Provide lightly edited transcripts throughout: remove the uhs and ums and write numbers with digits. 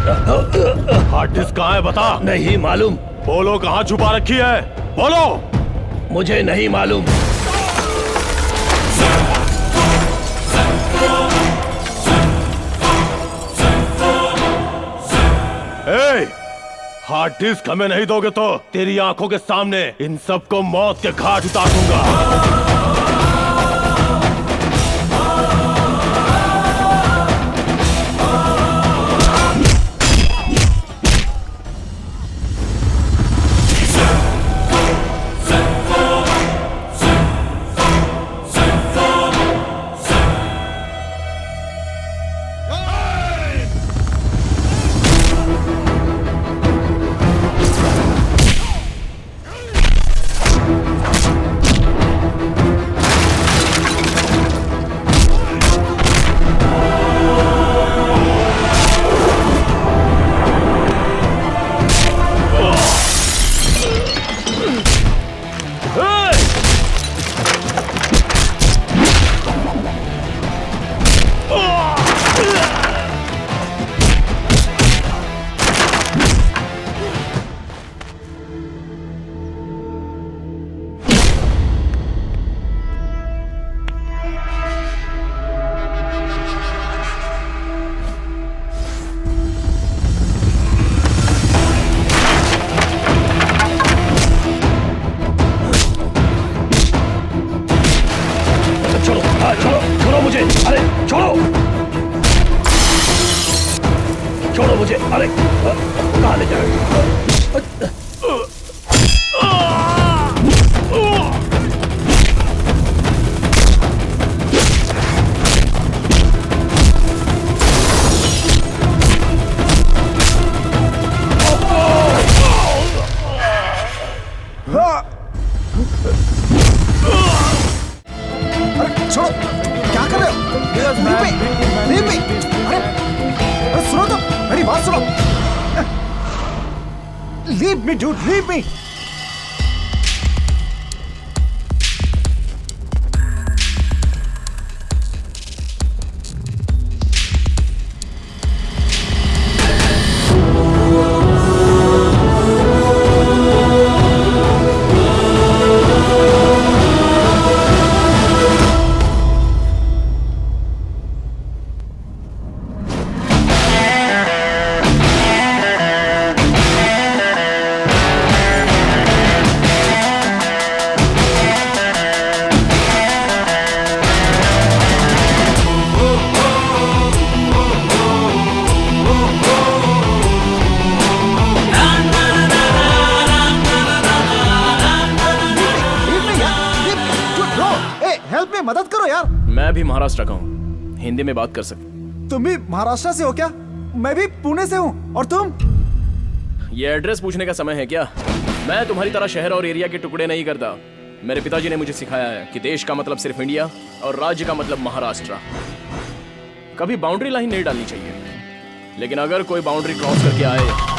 Hard disk कहाँ है बता। नहीं मालूम। बोलो कहाँ छुपा रखी है, बोलो। मुझे नहीं मालूम। हार्ड डिस्क हमें नहीं दोगे तो तेरी आंखों के सामने इन सबको मौत के घाट उतार दूंगा। छोड़ो मुझे। अरे कहाँ ले जा रहे हो? अरे छोड़ो, क्या कर रहे हो? Leave me. अरे सुनो तो, मेरी बात सुनो। Leave me dude, leave me. मदद करो यार। मैं भी महाराष्ट्र का हूँ, हिंदी में बात कर सकते। तुम भी महाराष्ट्र से हो क्या? मैं भी पुणे से हूँ। और तुम? ये एड्रेस पूछने का समय है क्या? मैं तुम्हारी तरह शहर और एरिया के टुकड़े नहीं करता। मेरे पिताजी ने मुझे सिखाया है कि देश का मतलब सिर्फ इंडिया और राज्य का मतलब महाराष्ट्र। कभी बाउंड्री लाइन नहीं डालनी चाहिए, लेकिन अगर कोई बाउंड्री क्रॉस करके आए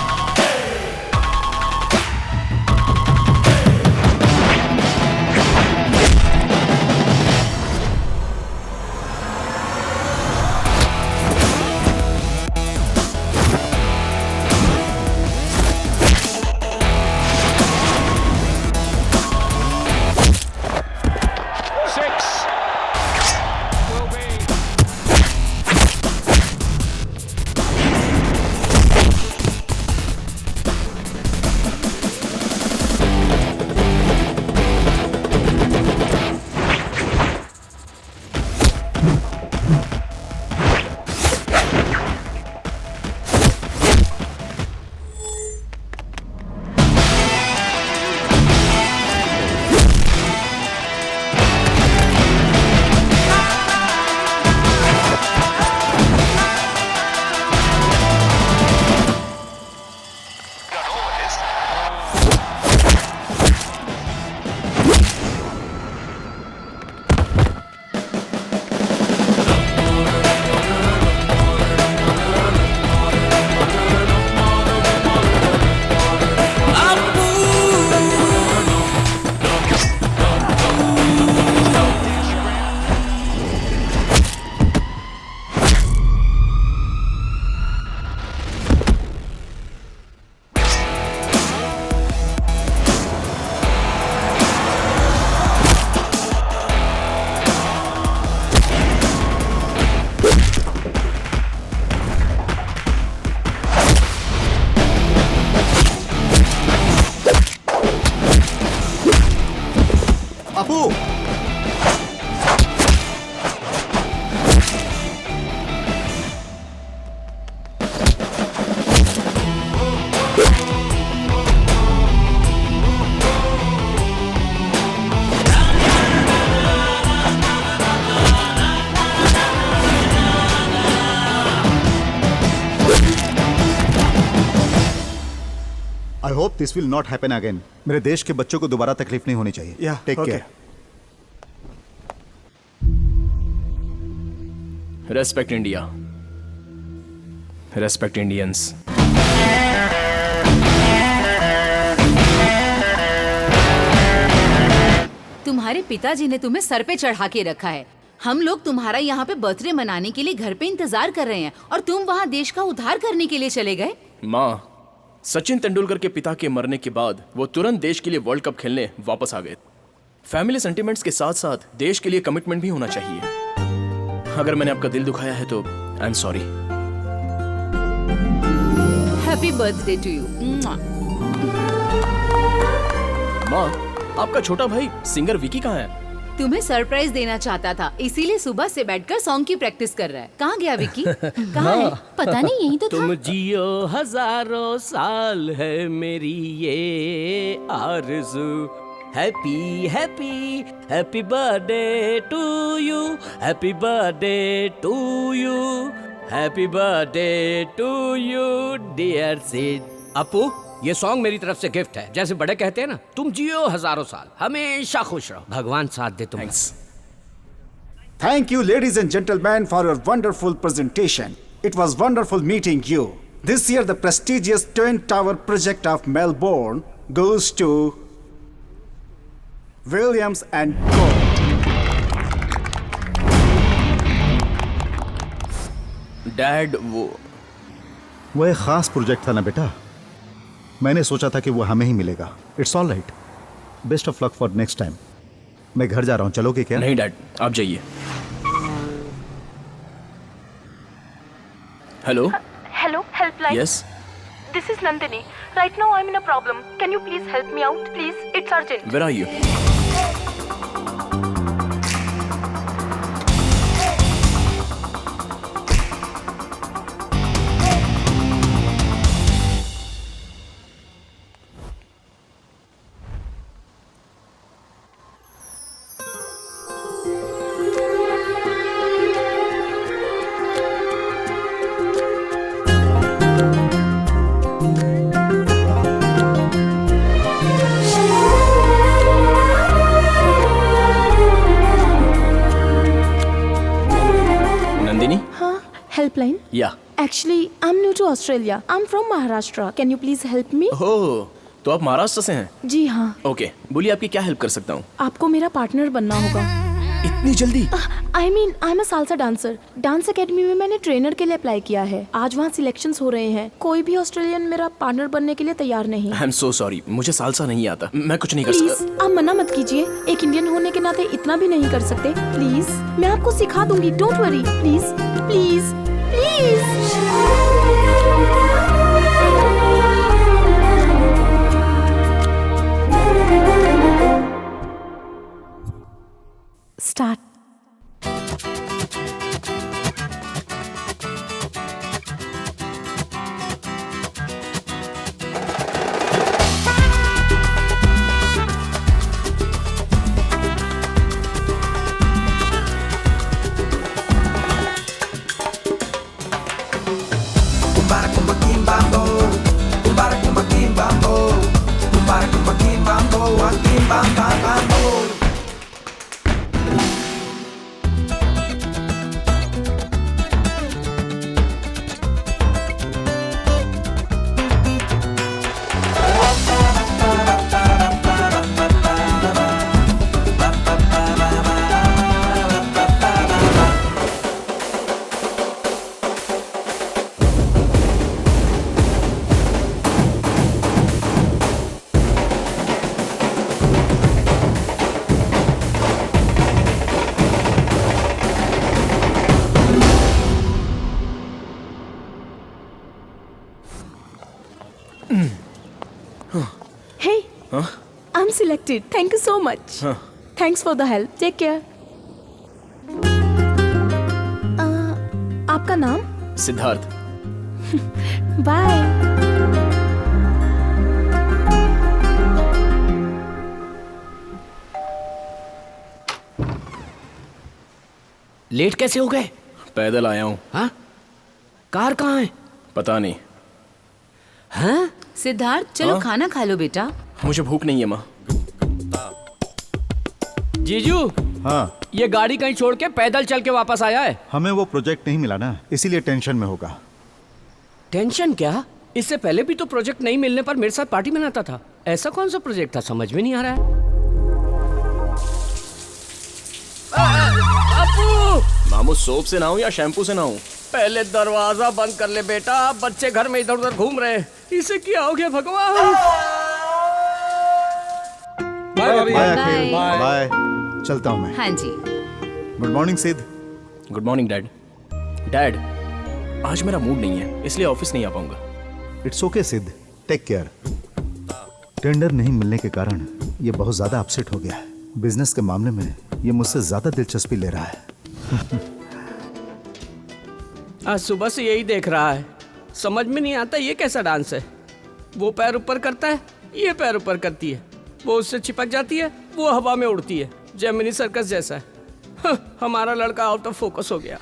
I hope this will not happen again. मेरे देश के बच्चों को दोबारा तकलीफ नहीं होनी चाहिए। Yeah, take okay. Care. Respect India, respect Indians. तुम्हारे पिताजी ने तुम्हें सर पे चढ़ा के रखा है। हम लोग तुम्हारा यहाँ पे बर्थडे मनाने के लिए घर पे इंतजार कर रहे हैं और तुम वहाँ देश का उद्धार करने के लिए चले गए। माँ, सचिन तेंदुलकर के पिता के मरने के बाद वो तुरंत देश के लिए वर्ल्ड कप खेलने वापस आ गए। फैमिली सेंटिमेंट्स के साथ साथ देश के लिए कमिटमेंट भी होना चाहिए। अगर मैंने आपका दिल दुखाया है तो I am sorry. Happy birthday to you. माँ, आपका छोटा भाई सिंगर विकी कहाँ है? तुम्हें सरप्राइज देना चाहता था, इसीलिए सुबह से बैठकर सॉन्ग की प्रैक्टिस कर रहा है। कहाँ गया विकी? कहाँ है? पता नहीं, यही तो था। तुम जियो हजारों साल है मेरी ये आरज़ू। Happy happy happy birthday to you, happy birthday to you, happy birthday to you dear Sid. Apu, ये सॉन्ग मेरी तरफ से गिफ्ट है। जैसे बड़े कहते हैं ना, तुम जियो हजारों साल, हमेशा खुश रहो, भगवान साथ दे तुम्हें। Thanks. Thank you, ladies and gentlemen, for your wonderful presentation. It was wonderful meeting you. This year, the prestigious Twin Tower project of Melbourne goes to Williams and Co. Dad, वो एक खास प्रोजेक्ट था ना बेटा, मैंने सोचा था कि वो हमें ही मिलेगा। It's all right, best of luck for next time. मैं घर जा रहा हूँ, चलोगे क्या? नहीं डैड, आप जाइए। Hello. Hello, helpline. Yes. This is Nandini. Right now I'm in a problem. Can you please help me out, please? It's urgent. Where are you? Nandini? Helpline. या। Actually, I'm new to Australia. I'm from Maharashtra. Can you please help me? ओह, तो आप महाराष्ट्र से हैं? जी हाँ, okay, बोलिए आपकी क्या help कर सकता हूँ? आपको मेरा पार्टनर बनना होगा। इतनी जल्दी? I mean, I'm a salsa dancer. Dance academy में मैंने ट्रेनर के लिए अप्लाई किया है। आज वहाँ सिलेक्शंस हो रहे हैं। कोई भी ऑस्ट्रेलियन मेरा पार्टनर बनने के लिए तैयार नहीं। आई एम सो सॉरी, मुझे सालसा नहीं आता, मैं कुछ नहीं कर प्लीज, सकता। आप मना मत कीजिए। एक इंडियन होने के नाते इतना भी नहीं कर सकते। प्लीज, मैं आपको सिखा दूंगी। Don't worry. Please please please. Start. Hey, I'm selected. Thank you so much. Thanks for the help. Take care. आपका नाम? सिद्धार्थ। बाय। लेट कैसे हो गए? पैदल आया हूँ। हाँ? कार कहाँ है? पता नहीं। हैं? सिद्धार्थ चलो खाना खा लो बेटा। मुझे भूख नहीं है माँ। जीजू, हाँ, ये गाड़ी कहीं छोड़ के पैदल चल के वापस आया है। हमें वो प्रोजेक्ट नहीं मिला ना, इसीलिए टेंशन में होगा। टेंशन क्या? इससे पहले भी तो प्रोजेक्ट नहीं मिलने पर मेरे साथ पार्टी मनाता था। ऐसा कौन सा प्रोजेक्ट था, समझ में नहीं आ रहा है। अपू! मामू सोप से नहाऊं या शैम्पू से नहाऊं? पहले दरवाजा बंद कर ले बेटा, बच्चे घर में इधर उधर घूम रहे हैं। इसे क्या हो गया भगवान? Bye Bye. अखिल, बाय। चलता हूँ मैं। हाँ जी। Good morning Siddh. Good morning dad. Dad, आज मेरा मूड नहीं है, इसलिए ऑफिस नहीं आ पाऊंगा। इट्स ओके सिद्ध, टेक केयर। टेंडर नहीं मिलने के कारण ये बहुत ज्यादा अपसेट हो गया है। बिजनेस के मामले में ये मुझसे ज्यादा दिलचस्पी ले रहा है। आज सुबह से यही देख रहा है, समझ में नहीं आता ये कैसा डांस है। वो पैर ऊपर करता है, ये पैर ऊपर करती है, वो उससे चिपक जाती है, वो हवा में उड़ती है, जेमिनी सर्कस जैसा है। हमारा लड़का आउट ऑफ फोकस हो गया।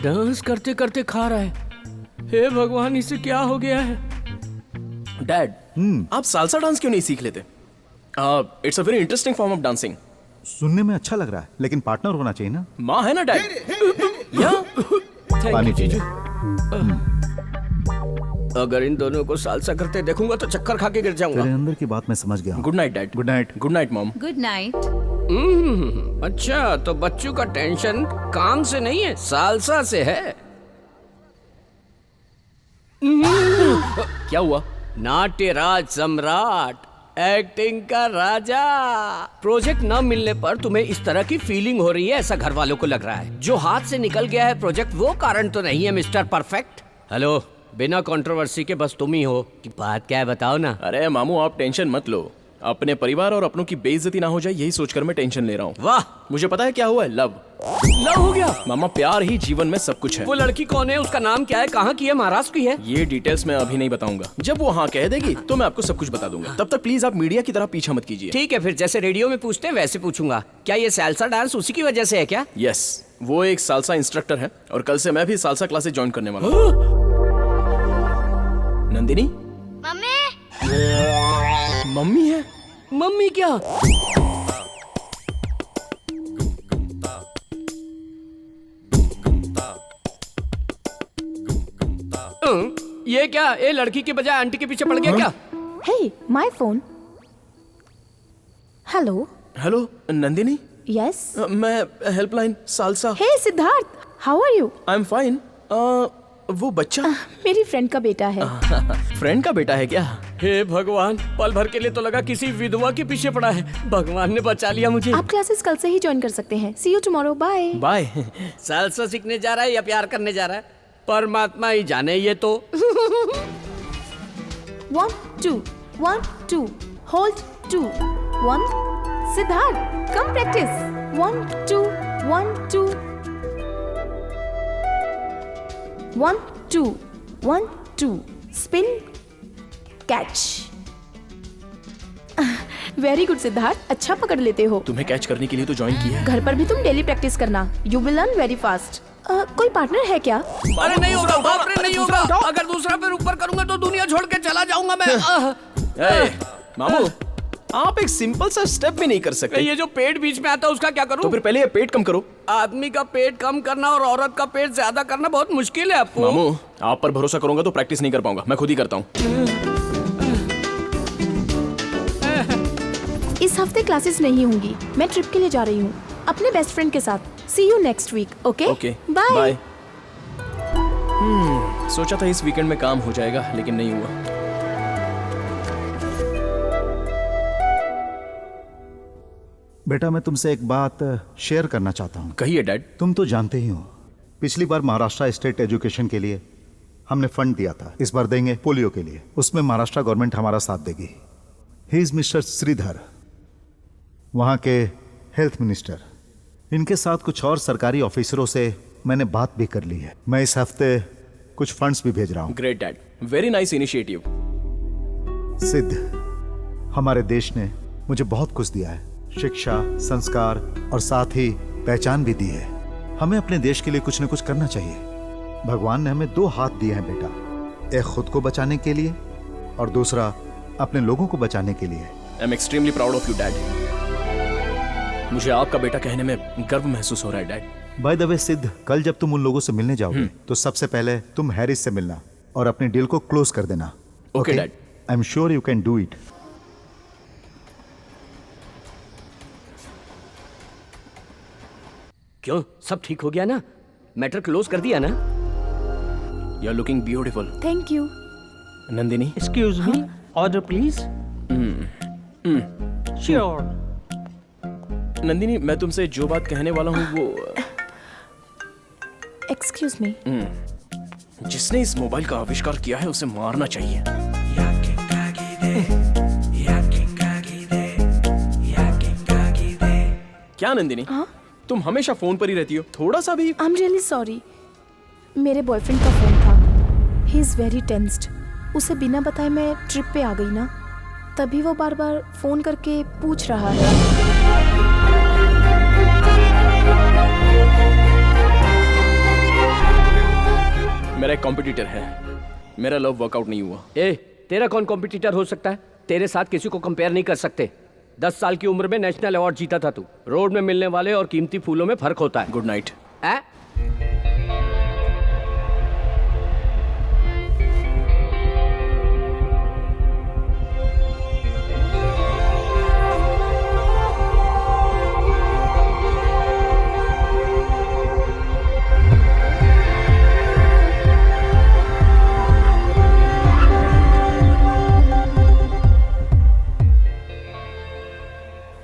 डांस करते करते खा रहा है। हे भगवान, इसे क्या हो गया है? डैड, आप सालसा डांस क्यों नहीं सीख लेते? It's a very interesting form of dancing. सुनने में अच्छा लग रहा है, लेकिन पार्टनर होना चाहिए ना। माँ है ना डैड? या पानी जीजू। पीजिए। अगर इन दोनों को सालसा करते देखूंगा तो चक्कर खा के गिर जाऊंगा। तेरे अंदर की बात मैं समझ गया हूँ। Good night dad. Good night. Good night mom. Good night. अच्छा, तो बच्चों का टेंशन काम से नहीं है, सालसा से है। क्या हुआ? नाट्यराज सम्राट, एक्टिंग का राजा। प्रोजेक्ट न मिलने पर तुम्हें इस तरह की फीलिंग हो रही है, ऐसा घर वालों को लग रहा है। जो हाथ से निकल गया है प्रोजेक्ट, वो कारण तो नहीं है मिस्टर परफेक्ट। हेलो, बिना कंट्रोवर्सी के बस तुम ही हो कि बात क्या है, बताओ ना। अरे मामू, आप टेंशन मत लो। अपने परिवार और अपनों की बेइज्जती ना हो जाए, यही सोचकर मैं टेंशन ले रहा हूँ। वाह, मुझे पता है क्या हुआ है। लव हो गया। मामा, प्यार ही जीवन में सब कुछ है। वो लड़की कौन है, उसका नाम क्या है, कहाँ की है, महाराष्ट्र की है? ये डिटेल्स मैं अभी नहीं बताऊंगा। जब वो हाँ कह देगी तो मैं आपको सब कुछ बता दूंगा। तब तक प्लीज आप मीडिया की तरह पीछा मत कीजिए। ठीक है, फिर जैसे रेडियो में पूछते हैं वैसे पूछूंगा। क्या ये सालसा डांस उसी की वजह से है क्या? यस, वो एक सालसा इंस्ट्रक्टर है और कल से मैं भी सालसा क्लासेस ज्वाइन करने वाला हूँ। नंदिनी, मम्मी है। मम्मी क्या? ये क्या, ये लड़की के बजाय आंटी के पीछे पड़ गया क्या? Hey, my phone. Hello. Hello Nandini. Yes. मैं helpline salsa. Hey, Siddharth. How are you? I am fine. वो बच्चा मेरी फ्रेंड का बेटा है। फ्रेंड का बेटा है क्या? हे भगवान, पल भर के लिए तो लगा किसी विधवा के पीछे पड़ा है। भगवान ने बचा लिया मुझे। आप क्लासेस कल से ही ज्वाइन कर सकते हैं। See you tomorrow. Bye. Bye. Salsa सीखने जा रहा है या प्यार करने जा रहा है, परमात्मा ही जाने। ये तो 1, 2, 1, 2. Hold 2, 1. Siddharth, come practice. 1, 2, 1, 2. 1, 2, 1, 2. Spin, catch. Very good Siddharth, अच्छा पकड़ लेते हो। तुम्हें कैच करने के लिए तो ज्वाइन किया है। घर पर भी तुम डेली प्रैक्टिस करना। You will learn very fast. कोई पार्टनर है क्या? अरे नहीं होगा, बाप रे, नहीं होगा। अगर दूसरा पैर ऊपर करूंगा तो दुनिया छोड़ के चला जाऊंगा मैं। ए, मामू, आप एक सिंपल सा स्टेप भी नहीं कर सकते। ये जो पेट बीच में आता है उसका क्या करूं? तो फिर पहले ये पेट कम करो। आदमी का पेट कम करना और औरत का पेट ज्यादा करना बहुत मुश्किल है आपको। मामू, आप पर भरोसा करूंगा तो प्रैक्टिस नहीं कर पाऊंगा, मैं खुद ही करता हूँ। इस हफ्ते क्लासेस नहीं होंगी, मैं ट्रिप के लिए जा रही हूँ अपने बेस्ट फ्रेंड के साथ। See you next week. Okay okay, bye. Bye. सोचा था इस वीकेंड में काम हो जाएगा, लेकिन नहीं हुआ। बेटा, मैं तुमसे एक बात शेयर करना चाहता हूँ। कहिए डैड। तुम तो जानते ही हो, पिछली बार महाराष्ट्र स्टेट एजुकेशन के लिए हमने फंड दिया था। इस बार देंगे पोलियो के लिए। उसमें महाराष्ट्र गवर्नमेंट हमारा साथ देगी। ही इज मिस्टर श्रीधर, वहाँ के हेल्थ मिनिस्टर। इनके साथ कुछ और सरकारी ऑफिसरों से मैंने बात भी कर ली है। मैं इस हफ्ते कुछ फंड्स भी भेज रहा हूँ। Great dad, very nice initiative. सिद्ध, हमारे देश ने मुझे बहुत कुछ दिया है, शिक्षा, संस्कार और साथ ही पहचान भी दी है। हमें अपने देश के लिए कुछ न कुछ करना चाहिए। भगवान ने हमें 2 हाथ दिए हैं बेटा, एक खुद को बचाने के लिए और दूसरा अपने लोगों को बचाने के लिए। I am extremely proud of you dad. मुझे आपका बेटा कहने में गर्व महसूस हो रहा है डैड। बाय द वे सिद्ध, कल जब तुम उन लोगों से मिलने जाओगे तो सबसे पहले तुम हैरिस से मिलना और अपनी डील को क्लोज कर देना। Okay dad. I am sure you can do it. क्यों, सब ठीक हो गया ना? मैटर क्लोज कर दिया ना? You are looking beautiful. Thank you. Nandini, excuse me, order please. Sure. Nandini, मैं तुमसे जो बात कहने वाला हूँ वो एक्सक्यूज मी। जिसने इस मोबाइल का आविष्कार किया है उसे मारना चाहिए। क्या नंदिनी? तुम हमेशा फोन पर ही रहती हो, थोड़ा सा भी? I am really sorry. मेरे बॉयफ्रेंड का फोन था। He is very tensed. उसे बिना बताए मैं ट्रिप पे आ गई ना, तभी वो बार बार फोन करके पूछ रहा है। मेरा एक कॉम्पिटिटर है, मेरा लव वर्कआउट नहीं हुआ। ए, तेरा कौन कॉम्पिटिटर हो सकता है? तेरे साथ किसी को कंपेयर नहीं कर सकते। 10 साल की उम्र में नेशनल अवार्ड जीता था तू। रोड में मिलने वाले और कीमती फूलों में फर्क होता है। Good night.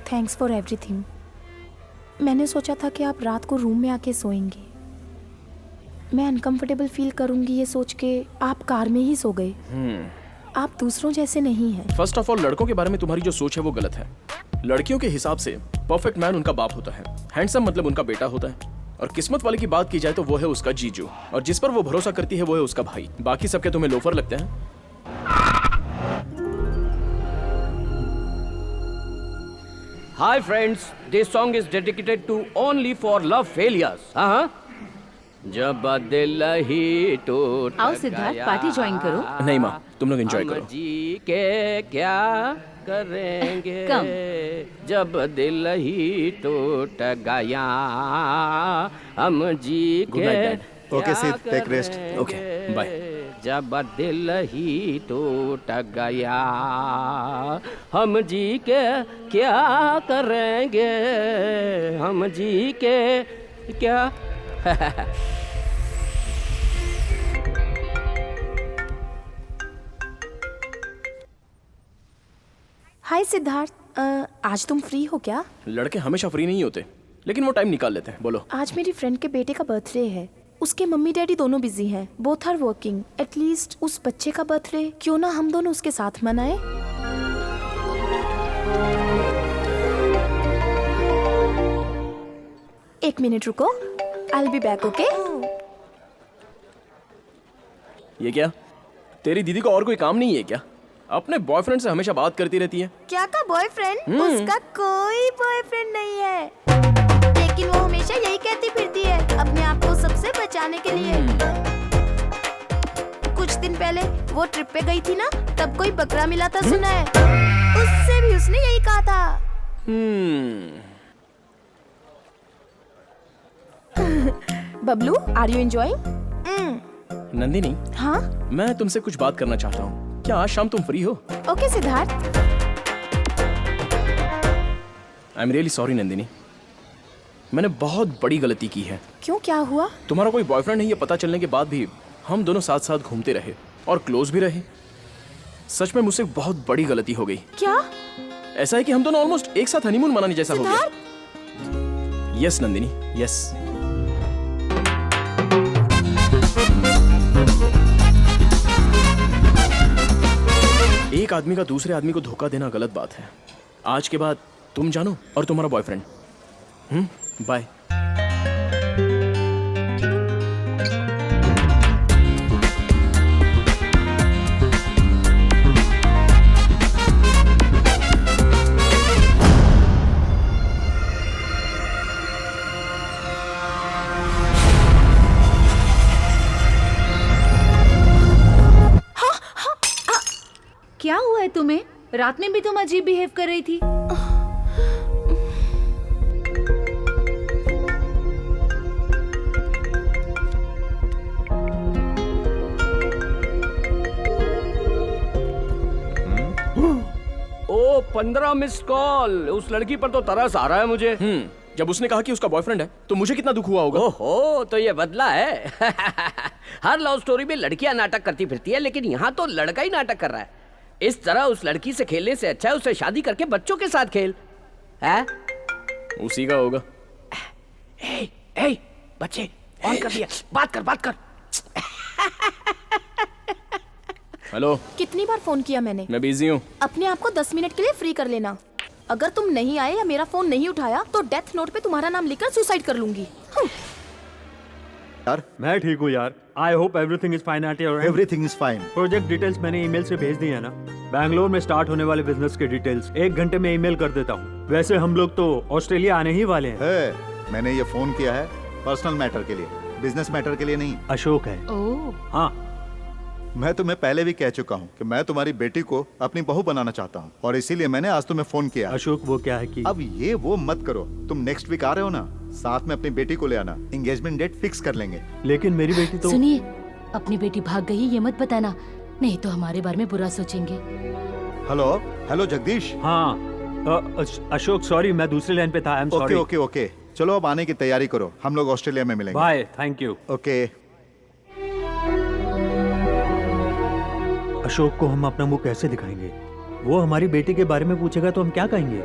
Thanks for everything. मैंने सोचा था कि आप रात को रूम में आके सोएंगे। मैं अनकंफर्टेबल फील करूंगी ये सोच के आप कार में ही सो गए। आप दूसरों जैसे नहीं हैं। फर्स्ट ऑफ ऑल, लड़कों के बारे में तुम्हारी जो सोच है वो गलत है। लड़कियों के हिसाब से परफेक्ट मैन उनका बाप होता है, हैंडसम मतलब उनका बेटा होता है, और किस्मत वाले की बात की जाए तो वो है उसका जीजू, और जिस पर वो भरोसा करती है वो है उसका भाई। बाकी सबके तुम्हें लोफर लगते हैं। Hi friends, this song is dedicated to only for love failures. जब दिल ही टूट आओ सिद्धार्थ, पार्टी ज्वाइन करो। नहीं माँ, तुम लोग एंजॉय करो। हम जी के क्या करेंगे कम। जब दिल ही टूट गया, हम जी Good के night, Dad. Okay, Sid, take rest. Okay, bye. जब दिल ही टूट गया, हम जी के क्या करेंगे, हम जी के क्या। हाय सिद्धार्थ, आज तुम फ्री हो क्या? लड़के हमेशा फ्री नहीं होते, लेकिन वो टाइम निकाल लेते हैं। बोलो। आज मेरी फ्रेंड के बेटे का बर्थडे है। उसके मम्मी डैडी दोनों बिजी हैं, बोथ आर वर्किंग। एटलीस्ट उस बच्चे का बर्थडे क्यों ना हम दोनों उसके साथ मनाएं? एक मिनट रुको, I will be back. Okay? ये क्या, तेरी दीदी को और कोई काम नहीं है क्या? अपने बॉयफ्रेंड से हमेशा बात करती रहती है। क्या का बॉयफ्रेंड? उसका कोई बॉयफ्रेंड नहीं है, लेकिन वो हमेशा यही कहती फिरती है अपने आप को सबसे बचाने के लिए। कुछ दिन पहले वो ट्रिप पे गई थी ना, तब कोई बकरा मिला था सुना है। उससे भी उसने यही कहा था। Bablu, are you enjoying? Nandini, हाँ? मैं तुमसे कुछ बात करना चाहता हूँ। क्या आज शाम तुम फ्री हो? Okay Siddharth. I am really sorry Nandini, मैंने बहुत बड़ी गलती की है। क्यों, क्या हुआ? तुम्हारा कोई बॉयफ्रेंड है ये पता चलने के बाद भी हम दोनों साथ साथ घूमते रहे और क्लोज भी रहे। सच में मुझसे बहुत बड़ी गलती हो गई। क्या? ऐसा है कि हम दोनों ऑलमोस्ट एक साथ हनीमून मनाने जैसा हो गया। Yes Nandini, yes. एक आदमी का दूसरे आदमी को धोखा देना गलत बात है। आज के बाद तुम जानो और तुम्हारा बॉयफ्रेंड। बाय। तुम्हें? रात में भी तुम अजीब बिहेव कर रही थी। ओ 15 मिस कॉल। उस लड़की पर तो तरस आ रहा है मुझे। जब उसने कहा कि उसका बॉयफ्रेंड है तो मुझे कितना दुख हुआ होगा। ओहो, तो ये बदला है। हर लव स्टोरी में लड़कियां नाटक करती फिरती है, लेकिन यहाँ तो लड़का ही नाटक कर रहा है। इस तरह उस लड़की से खेलने से अच्छा है उसे शादी करके बच्चों के साथ खेल। है? उसी का होगा। ए, बच्चे ऑन कर दिया। बात कर। हेलो, कितनी बार फोन किया मैंने? मैं बिजी हूँ। अपने आप को 10 मिनट के लिए फ्री कर लेना। अगर तुम नहीं आए या मेरा फोन नहीं उठाया तो डेथ नोट पे तुम्हारा नाम लिखकर सुसाइड कर लूंगी। यार, मैं ठीक हूँ यार। I hope everything is fine at your and. Everything is fine. Project details मैंने ईमेल से भेज दी है ना। बैंगलोर में स्टार्ट होने वाले बिजनेस के डिटेल्स 1 घंटे में ईमेल कर देता हूँ। वैसे हम लोग तो ऑस्ट्रेलिया आने ही वाले हैं। मैंने ये फोन किया है पर्सनल मैटर के लिए, बिजनेस मैटर के लिए नहीं। अशोक है। ओह। हाँ, मैं तुम्हें पहले भी कह चुका हूँ कि मैं तुम्हारी बेटी को अपनी बहू बनाना चाहता हूँ, और इसीलिए मैंने आज तुम्हें फोन किया। अशोक वो क्या है कि अब ये वो मत करो। तुम नेक्स्ट वीक आ रहे हो ना, साथ में अपनी बेटी को ले आना। एंगेजमेंट डेट फिक्स कर लेंगे। लेकिन मेरी बेटी तो सुनिए, अपनी बेटी भाग गई ये मत बताना, नहीं तो हमारे बारे में बुरा सोचेंगे। हेलो जगदीश। हाँ, अशोक सॉरी, मैं दूसरी लाइन पे था। आई एम सॉरी। ओके। चलो अब आने की तैयारी करो, हम लोग ऑस्ट्रेलिया में मिलेंगे। Bye, thank you. Okay. Ashok को हम अपना मुंह कैसे दिखाएंगे? वो हमारी बेटी के बारे में पूछेगा तो हम क्या कहेंगे?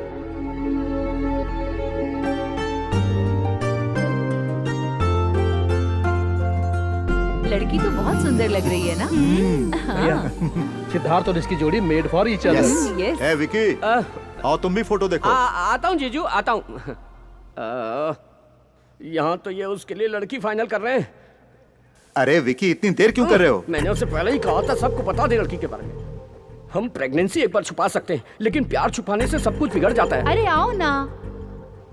लड़की तो बहुत सुंदर लग रही है ना? सिद्धार्थ और इसकी जोड़ी made for each other. Yes. ए विकी, आओ तुम भी फोटो देखो। आता हूँ जीजू, आता हूँ। यहाँ तो ये उसके लिए लड़की फाइनल कर रहे हैं। अरे विकी, इतनी देर क्यों कर रहे हो? मैंने उसे पहले ही कहा था सबको बता दे लड़की के बारे में। हम प्रेगनेंसी एक बार छुपा सकते हैं, लेकिन प्यार छुपाने से सब कुछ बिगड़ जाता है। अरे आओ ना।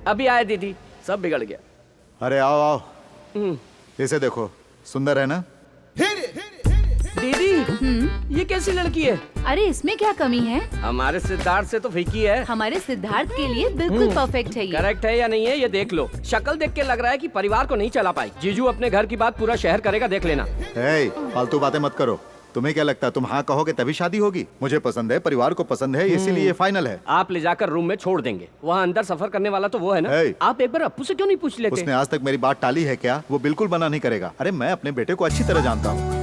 अभी आए दीदी, सब बिगड़ गया। अरे आओ। इसे देखो, सुंदर है ना? दीदी, ये कैसी लड़की है? अरे इसमें क्या कमी है? हमारे सिद्धार्थ से तो फीकी है। हमारे सिद्धार्थ के लिए बिल्कुल परफेक्ट है ये। करेक्ट है या नहीं है ये देख लो। शक्ल देख के लग रहा है कि परिवार को नहीं चला पाई। जीजू अपने घर की बात पूरा शहर करेगा, देख लेना। फालतू बातें मत करो। तुम्हें क्या लगता है तुम हाँ कहोगे तभी शादी होगी? मुझे पसंद है, परिवार को पसंद है, इसीलिए ये फाइनल है। आप ले जाकर रूम में छोड़ देंगे। वहाँ अंदर सफर करने वाला तो वो है ना। आप एक बार अप्पू से क्यों नहीं पूछ लेते? उसने आज तक मेरी बात टाली है क्या? वो बिल्कुल मना नहीं करेगा। अरे मैं अपने बेटे को अच्छी तरह जानता हूँ।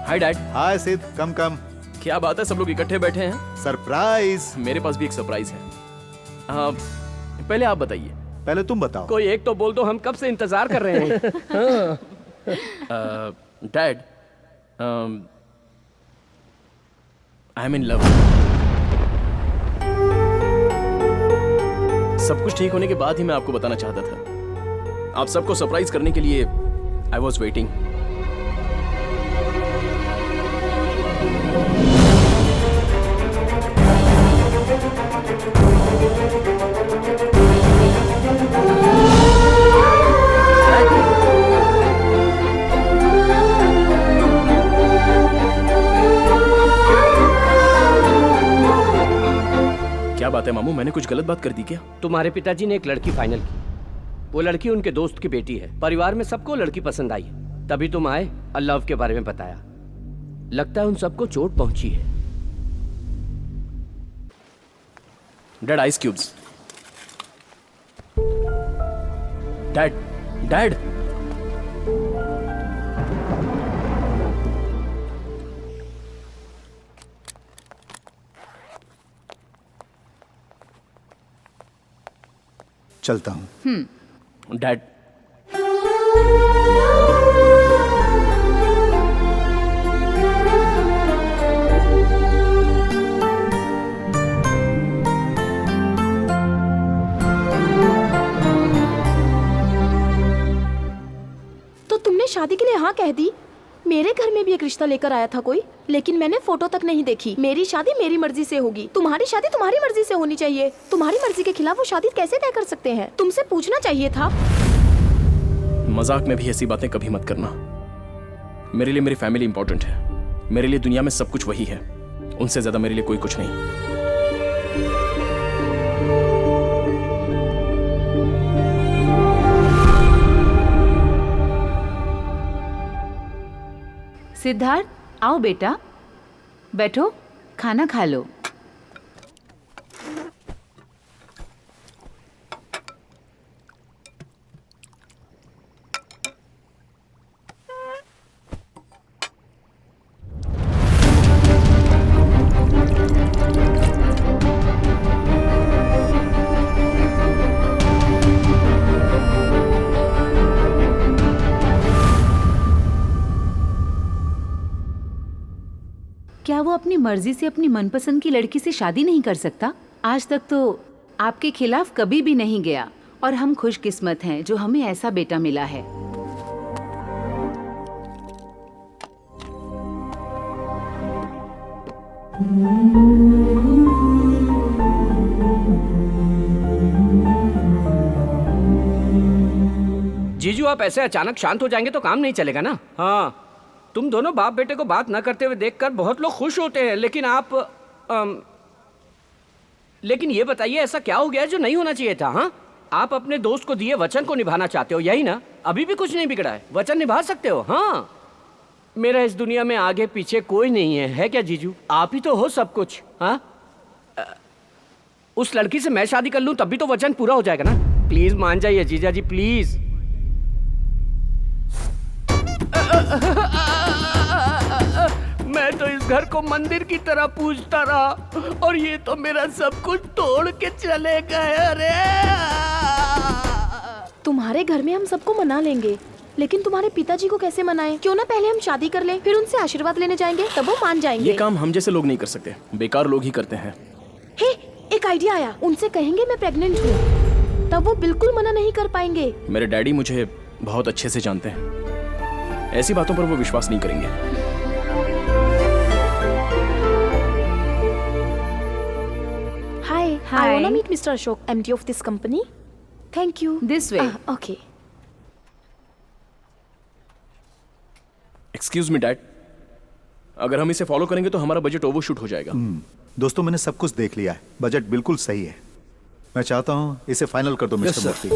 Hi dad. हाय सिद्ध, कम। क्या बात है, सब लोग इकट्ठे बैठे हैं? सरप्राइज। मेरे पास भी एक सरप्राइज है। पहले आप बताइए। पहले तुम बताओ। कोई एक तो बोल दो, हम कब से इंतजार कर रहे हैं। Dad, I am in love. सब कुछ ठीक होने के बाद ही मैं आपको बताना चाहता था। आप सबको सरप्राइज करने के लिए आई वॉज वेटिंग। क्या बात है मामू, मैंने कुछ गलत बात कर दी क्या? तुम्हारे पिताजी ने एक लड़की फाइनल की। वो लड़की उनके दोस्त की बेटी है। परिवार में सबको लड़की पसंद आई है, तभी तुम आए और लव के बारे में बताया। लगता है उन सबको चोट पहुंची है। Dad, ice cubes. डैड। चलता हूँ। डैड, तो तुमने शादी के लिए हाँ कह दी? मेरे घर में भी एक रिश्ता लेकर आया था कोई, लेकिन मैंने फोटो तक नहीं देखी। मेरी शादी मेरी मर्जी से होगी, तुम्हारी शादी तुम्हारी मर्जी से होनी चाहिए। तुम्हारी मर्जी के खिलाफ वो शादी कैसे तय कर सकते हैं? तुमसे पूछना चाहिए था। मजाक में भी ऐसी बातें कभी मत करना। मेरे लिए मेरी फैमिली इंपॉर्टेंट है। मेरे लिए दुनिया में सब कुछ वही है। उनसे ज्यादा मेरे लिए कोई कुछ नहीं। सिद्धार्थ, आओ बेटा, बैठो, खाना खा लो। क्या वो अपनी मर्जी से अपनी मनपसंद की लड़की से शादी नहीं कर सकता? आज तक तो आपके खिलाफ कभी भी नहीं गया और हम खुशकिस्मत हैं जो हमें ऐसा बेटा मिला है। जीजू, आप ऐसे अचानक शांत हो जाएंगे तो काम नहीं चलेगा ना। हाँ, तुम दोनों बाप बेटे को बात न करते हुए देखकर बहुत लोग खुश होते हैं, लेकिन आप लेकिन ये बताइए ऐसा क्या हो गया जो नहीं होना चाहिए था? हाँ, आप अपने दोस्त को दिए वचन को निभाना चाहते हो, यही ना? अभी भी कुछ नहीं बिगड़ा है, वचन निभा सकते हो। हाँ, मेरा इस दुनिया में आगे पीछे कोई नहीं है क्या जीजू? आप ही तो हो सब कुछ। हाँ, उस लड़की से मैं शादी कर लूं तब भी तो वचन पूरा हो जाएगा ना। प्लीज मान जाइए जीजा जी, प्लीज। मैं तो इस घर को मंदिर की तरह पूजता रहा और ये तो मेरा सब कुछ तोड़ के चले गए। अरे तुम्हारे घर में हम सबको मना लेंगे, लेकिन तुम्हारे पिताजी को कैसे मनाएं? क्यों ना पहले हम शादी कर लें, फिर उनसे आशीर्वाद लेने जाएंगे, तब वो मान जाएंगे। ये काम हम जैसे लोग नहीं कर सकते, बेकार लोग ही करते हैं। हे, एक आइडिया आया, उनसे कहेंगे मैं प्रेग्नेंट हूँ, तब वो बिल्कुल मना नहीं कर पाएंगे। मेरे डैडी मुझे बहुत अच्छे से जानते हैं, ऐसी बातों पर वो विश्वास नहीं करेंगे। Hi, I wanna meet Mr. Ashok, MD of this company. Thank you. This way. Okay. Excuse me dad, अगर हम इसे फॉलो करेंगे तो हमारा बजट ओवरशूट हो जाएगा। दोस्तों, मैंने सब कुछ देख लिया है, बजट बिल्कुल सही है। मैं चाहता हूं इसे फाइनल कर दो मिस्टर मूर्ति।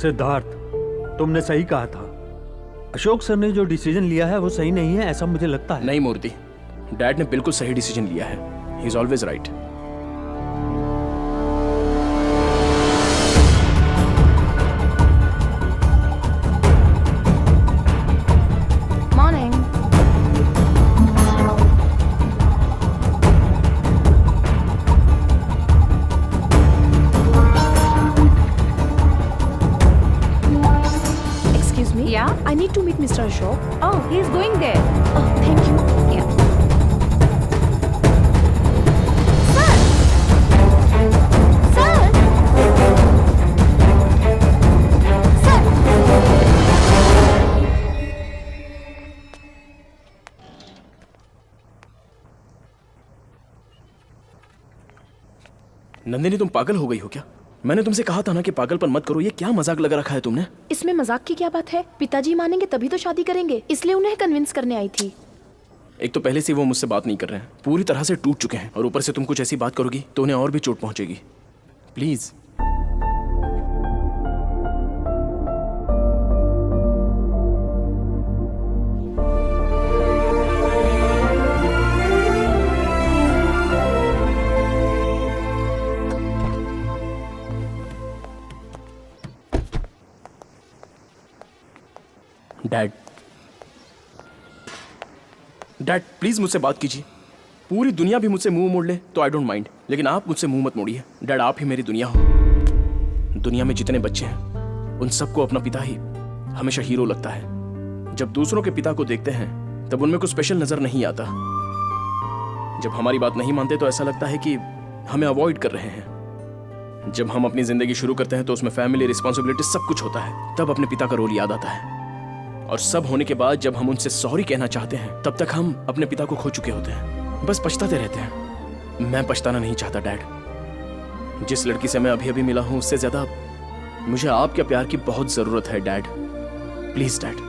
सिद्धार्थ, तुमने सही कहा था। अशोक सर ने जो डिसीजन लिया है वो सही नहीं है, ऐसा मुझे लगता है। नहीं मूर्ति, डैड ने बिल्कुल सही डिसीजन लिया है। He is always right. Morning. Excuse me. Yeah? I need to meet Mr. Ashok. Oh, he is going there. Oh, thank you. Yeah. Nandini, तुम पागल हो गई हो क्या? मैंने तुमसे कहा था ना कि पागलपन मत करो। ये क्या मजाक लगा रखा है तुमने? इसमें मजाक की क्या बात है? पिताजी मानेंगे तभी तो शादी करेंगे, इसलिए उन्हें कन्विंस करने आई थी। एक तो पहले से वो मुझसे बात नहीं कर रहे हैं, पूरी तरह से टूट चुके हैं, और ऊपर से तुम कुछ ऐसी बात करोगी तो उन्हें और भी चोट पहुंचेगी। प्लीज। डैड, डैड प्लीज मुझसे बात कीजिए। पूरी दुनिया भी मुझसे मुंह मोड़ ले तो आई डोंट माइंड, लेकिन आप मुझसे मुंह मत मोड़िए। डैड, आप ही मेरी दुनिया हो। दुनिया में जितने बच्चे हैं उन सबको अपना पिता ही हमेशा हीरो लगता है। जब दूसरों के पिता को देखते हैं तब उनमें कुछ स्पेशल नजर नहीं आता। जब हमारी बात नहीं मानते तो ऐसा लगता है कि हमें अवॉइड कर रहे हैं। जब हम अपनी जिंदगी शुरू करते हैं तो उसमें फैमिली, रिस्पॉन्सिबिलिटी सब कुछ होता है, तब अपने पिता का रोल याद आता है। और सब होने के बाद जब हम उनसे सॉरी कहना चाहते हैं तब तक हम अपने पिता को खो चुके होते हैं, बस पछताते रहते हैं। मैं पछताना नहीं चाहता डैड। जिस लड़की से मैं अभी अभी मिला हूं उससे ज्यादा मुझे आपके प्यार की बहुत जरूरत है डैड। Please dad.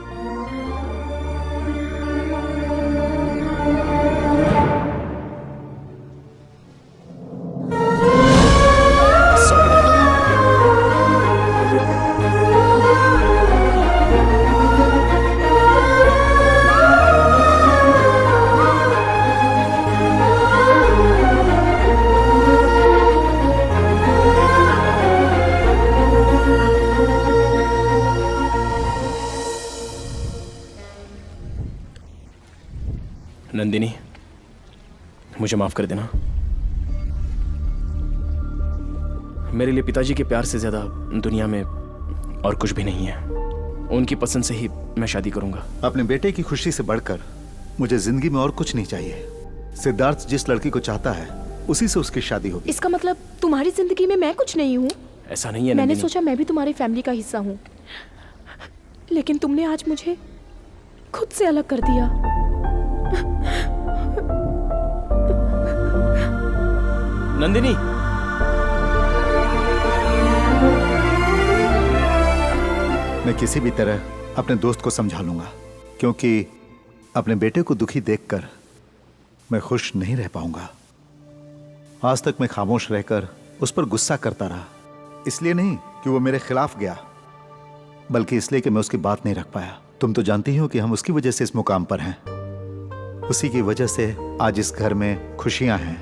नंदिनी, मुझे माफ कर देना। मेरे लिए पिताजी के प्यार से ज्यादा दुनिया में और कुछ भी नहीं है। उनकी पसंद से ही मैं शादी करूंगा। अपने बेटे की खुशी से बढ़कर मुझे जिंदगी में और कुछ नहीं चाहिए। सिद्धार्थ जिस लड़की को चाहता है उसी से उसकी शादी होगी। इसका मतलब तुम्हारी जिंदगी में मैं कुछ नहीं हूँ? ऐसा नहीं है। मैंने सोचा मैं भी तुम्हारी फैमिली का हिस्सा हूँ, लेकिन तुमने आज मुझे खुद से अलग कर दिया। नंदिनी, मैं किसी भी तरह अपने दोस्त को समझा लूंगा, क्योंकि अपने बेटे को दुखी देखकर मैं खुश नहीं रह पाऊंगा। आज तक मैं खामोश रहकर उस पर गुस्सा करता रहा, इसलिए नहीं कि वो मेरे खिलाफ गया, बल्कि इसलिए कि मैं उसकी बात नहीं रख पाया। तुम तो जानती हो कि हम उसकी वजह से इस मुकाम पर हैं। उसी की वजह से आज इस घर में खुशियां हैं,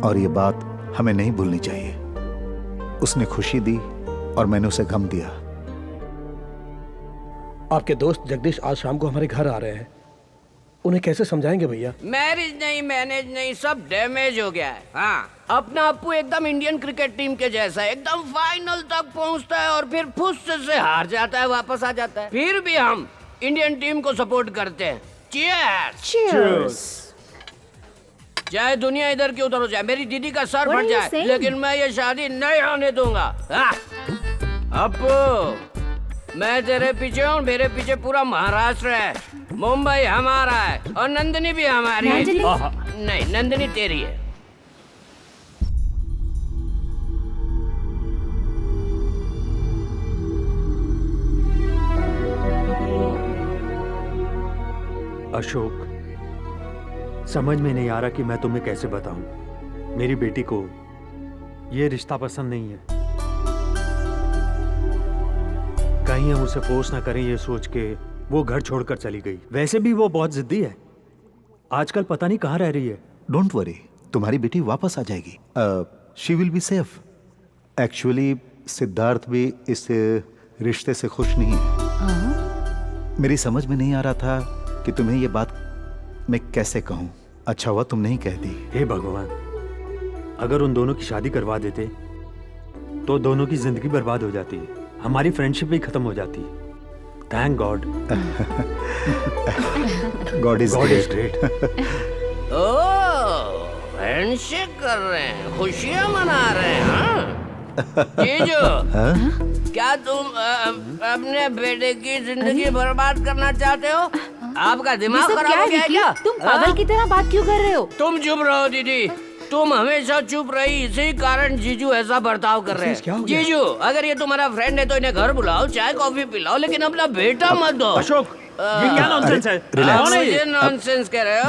और ये बात हमें नहीं भूलनी चाहिए। उसने खुशी दी और मैंने उसे गम दिया। आपके दोस्त जगदीश आज शाम को हमारे घर आ रहे हैं, उन्हें कैसे समझाएंगे भैया? मैरिज नहीं, मैनेज नहीं, सब डैमेज हो गया है। हाँ, अपना अप्पू एकदम इंडियन क्रिकेट टीम के जैसा है, एकदम फाइनल तक पहुंचता है और फिर फुस से हार जाता है, वापस आ जाता है। फिर भी हम इंडियन टीम को सपोर्ट करते हैं। चीयर्स। चाहे दुनिया इधर की उधर हो जाए, मेरी दीदी का सर फट जाए, लेकिन मैं ये शादी नहीं होने दूंगा। अप्पू, मैं तेरे पीछे हूँ, मेरे पीछे पूरा महाराष्ट्र है। मुंबई हमारा है और नंदिनी भी हमारी है। नहीं, नंदिनी तेरी है। अशोक, समझ में नहीं आ रहा कि मैं तुम्हें कैसे बताऊं। मेरी बेटी को ये रिश्ता पसंद नहीं है। कहीं हम उसे फोर्स ना करें ये सोच के वो घर छोड़कर चली गई। वैसे भी वो बहुत जिद्दी है, आजकल पता नहीं कहाँ रह रही है। डोंट वरी, तुम्हारी बेटी वापस आ जाएगी। She will be safe. Actually Siddharth भी इस रिश्ते से खुश नहीं है। मेरी समझ में नहीं आ रहा था कि तुम्हें ये बात मैं कैसे कहूं। अच्छा हुआ तुम नहीं कहती। हे भगवान, अगर उन दोनों की शादी करवा देते तो दोनों की जिंदगी बर्बाद हो जाती, हमारी फ्रेंडशिप भी खत्म हो जाती। Thank God. God is great. Oh, handshake कर रहे हैं, खुशियां मना रहे हैं। हाँ? जीजू, क्या तुम अपने बेटे की जिंदगी बर्बाद करना चाहते हो? आपका दिमाग खराब हो गया है क्या? तुम पागल की तरह बात क्यों कर रहे हो? तुम चुप रहो दीदी, तुम हमेशा चुप रही, इसी कारण जीजू ऐसा बर्ताव कर रहे हैं। जीजू, अगर ये तुम्हारा फ्रेंड है तो इन्हें घर बुलाओ, चाय कॉफी पिलाओ, लेकिन अपना बेटा मत दो। अशोक, ये क्या नॉनसेंस है? कौन है ये नॉनसेंस कह रहे हो?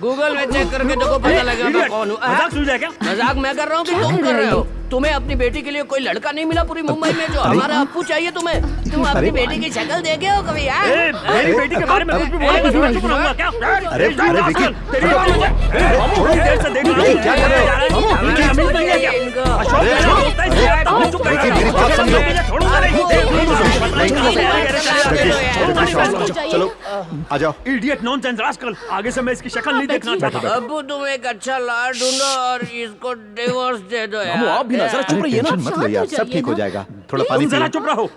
गूगल में चेक करके देखो, पता लगेगा मैं कौन हूँ। मजाक सुन रहे क्या? मजाक मैं कर रहा हूँ कि तुम कर रहे हो? तुम्हें अपनी बेटी के लिए कोई लड़का नहीं मिला पूरी मुंबई में जो हमारा अप्पू चाहिए तुम्हें? तुम अपनी बेटी की शक्ल देखे हो कभी? मेरी बेटी के बारे में कुछ भी बोले तो मैं चुप रहूंगा क्या? अरे विकी, तेरी बात थोड़ी देर से देख रहा हूं। क्या कर रहे हो? चलो आ जाओ। इडियट, नॉनसेंस, रास्कल, आगे से मैं इसकी शक्ल नहीं देखना चाहता। अप्पू, तुम एक अच्छा लाड़ ढूंढो और इसको डिवोर्स दे दो यार। आप भी ना जरा चुप रहिए ना। मत लो यार, सब ठीक हो जाएगा। थोड़ा पानी जरा पियो। चुप रहो।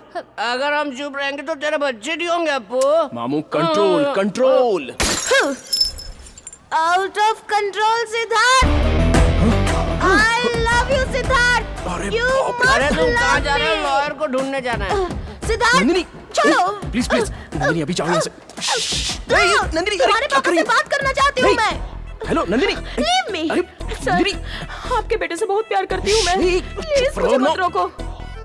अगर हम चुप रहेंगे तो तेरे बच्चे नहीं होंगे अप्पू। मामू, control control. Out of control Siddharth. I love you Siddharth. अरे तुम कहाँ जा रहे हो? लॉयर को ढूंढने जाना है। सिद्धार्थ, चलो। प्लीज प्लीज, नंदिनी अभी जाओ यहाँ से। नंदिनी, तुम्हारे पापा से बात करना चाहती हूँ मैं। हेलो नंदिनी। Leave me. अरे सर, आपके बेटे से बहुत प्यार करती हूँ मैं। प्लीज मुझे मत रोको।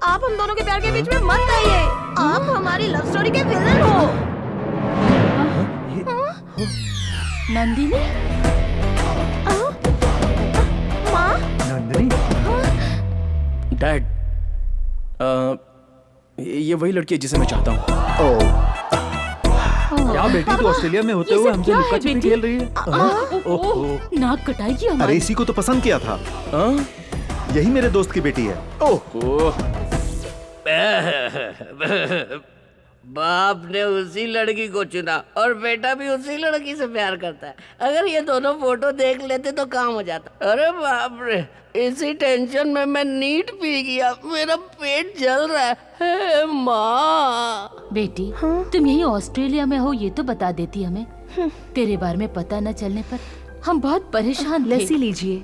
आप हम दोनों के प्यार के बीच में मत आइए। आप हमारी लव स्टोरी के विलन हो। नंदिनी, माँ, नंदिनी, डैड, ये वही लड़की है जिसे मैं चाहता हूँ। क्या बेटी तो ऑस्ट्रेलिया में होते हुए हमसे लुका छिपी खेल रही है? ओह, नाक कटाएगी हमारी। अरे इसी को तो पसंद किया था। यही मेरे दोस्त की बेटी है। बाप ने उसी लड़की को चुना और बेटा भी उसी लड़की से प्यार करता है। अगर ये दोनों फोटो देख लेते तो काम हो जाता। अरे बाप रे, इसी टेंशन में मैं नीट पी गया। मेरा पेट जल रहा है। हे माँ। बेटी, तुम यही ऑस्ट्रेलिया में हो ये तो बता देती हमें। तेरे बारे में पता न चलने पर हम बहुत परेशान थे। लस्सी लीजिए।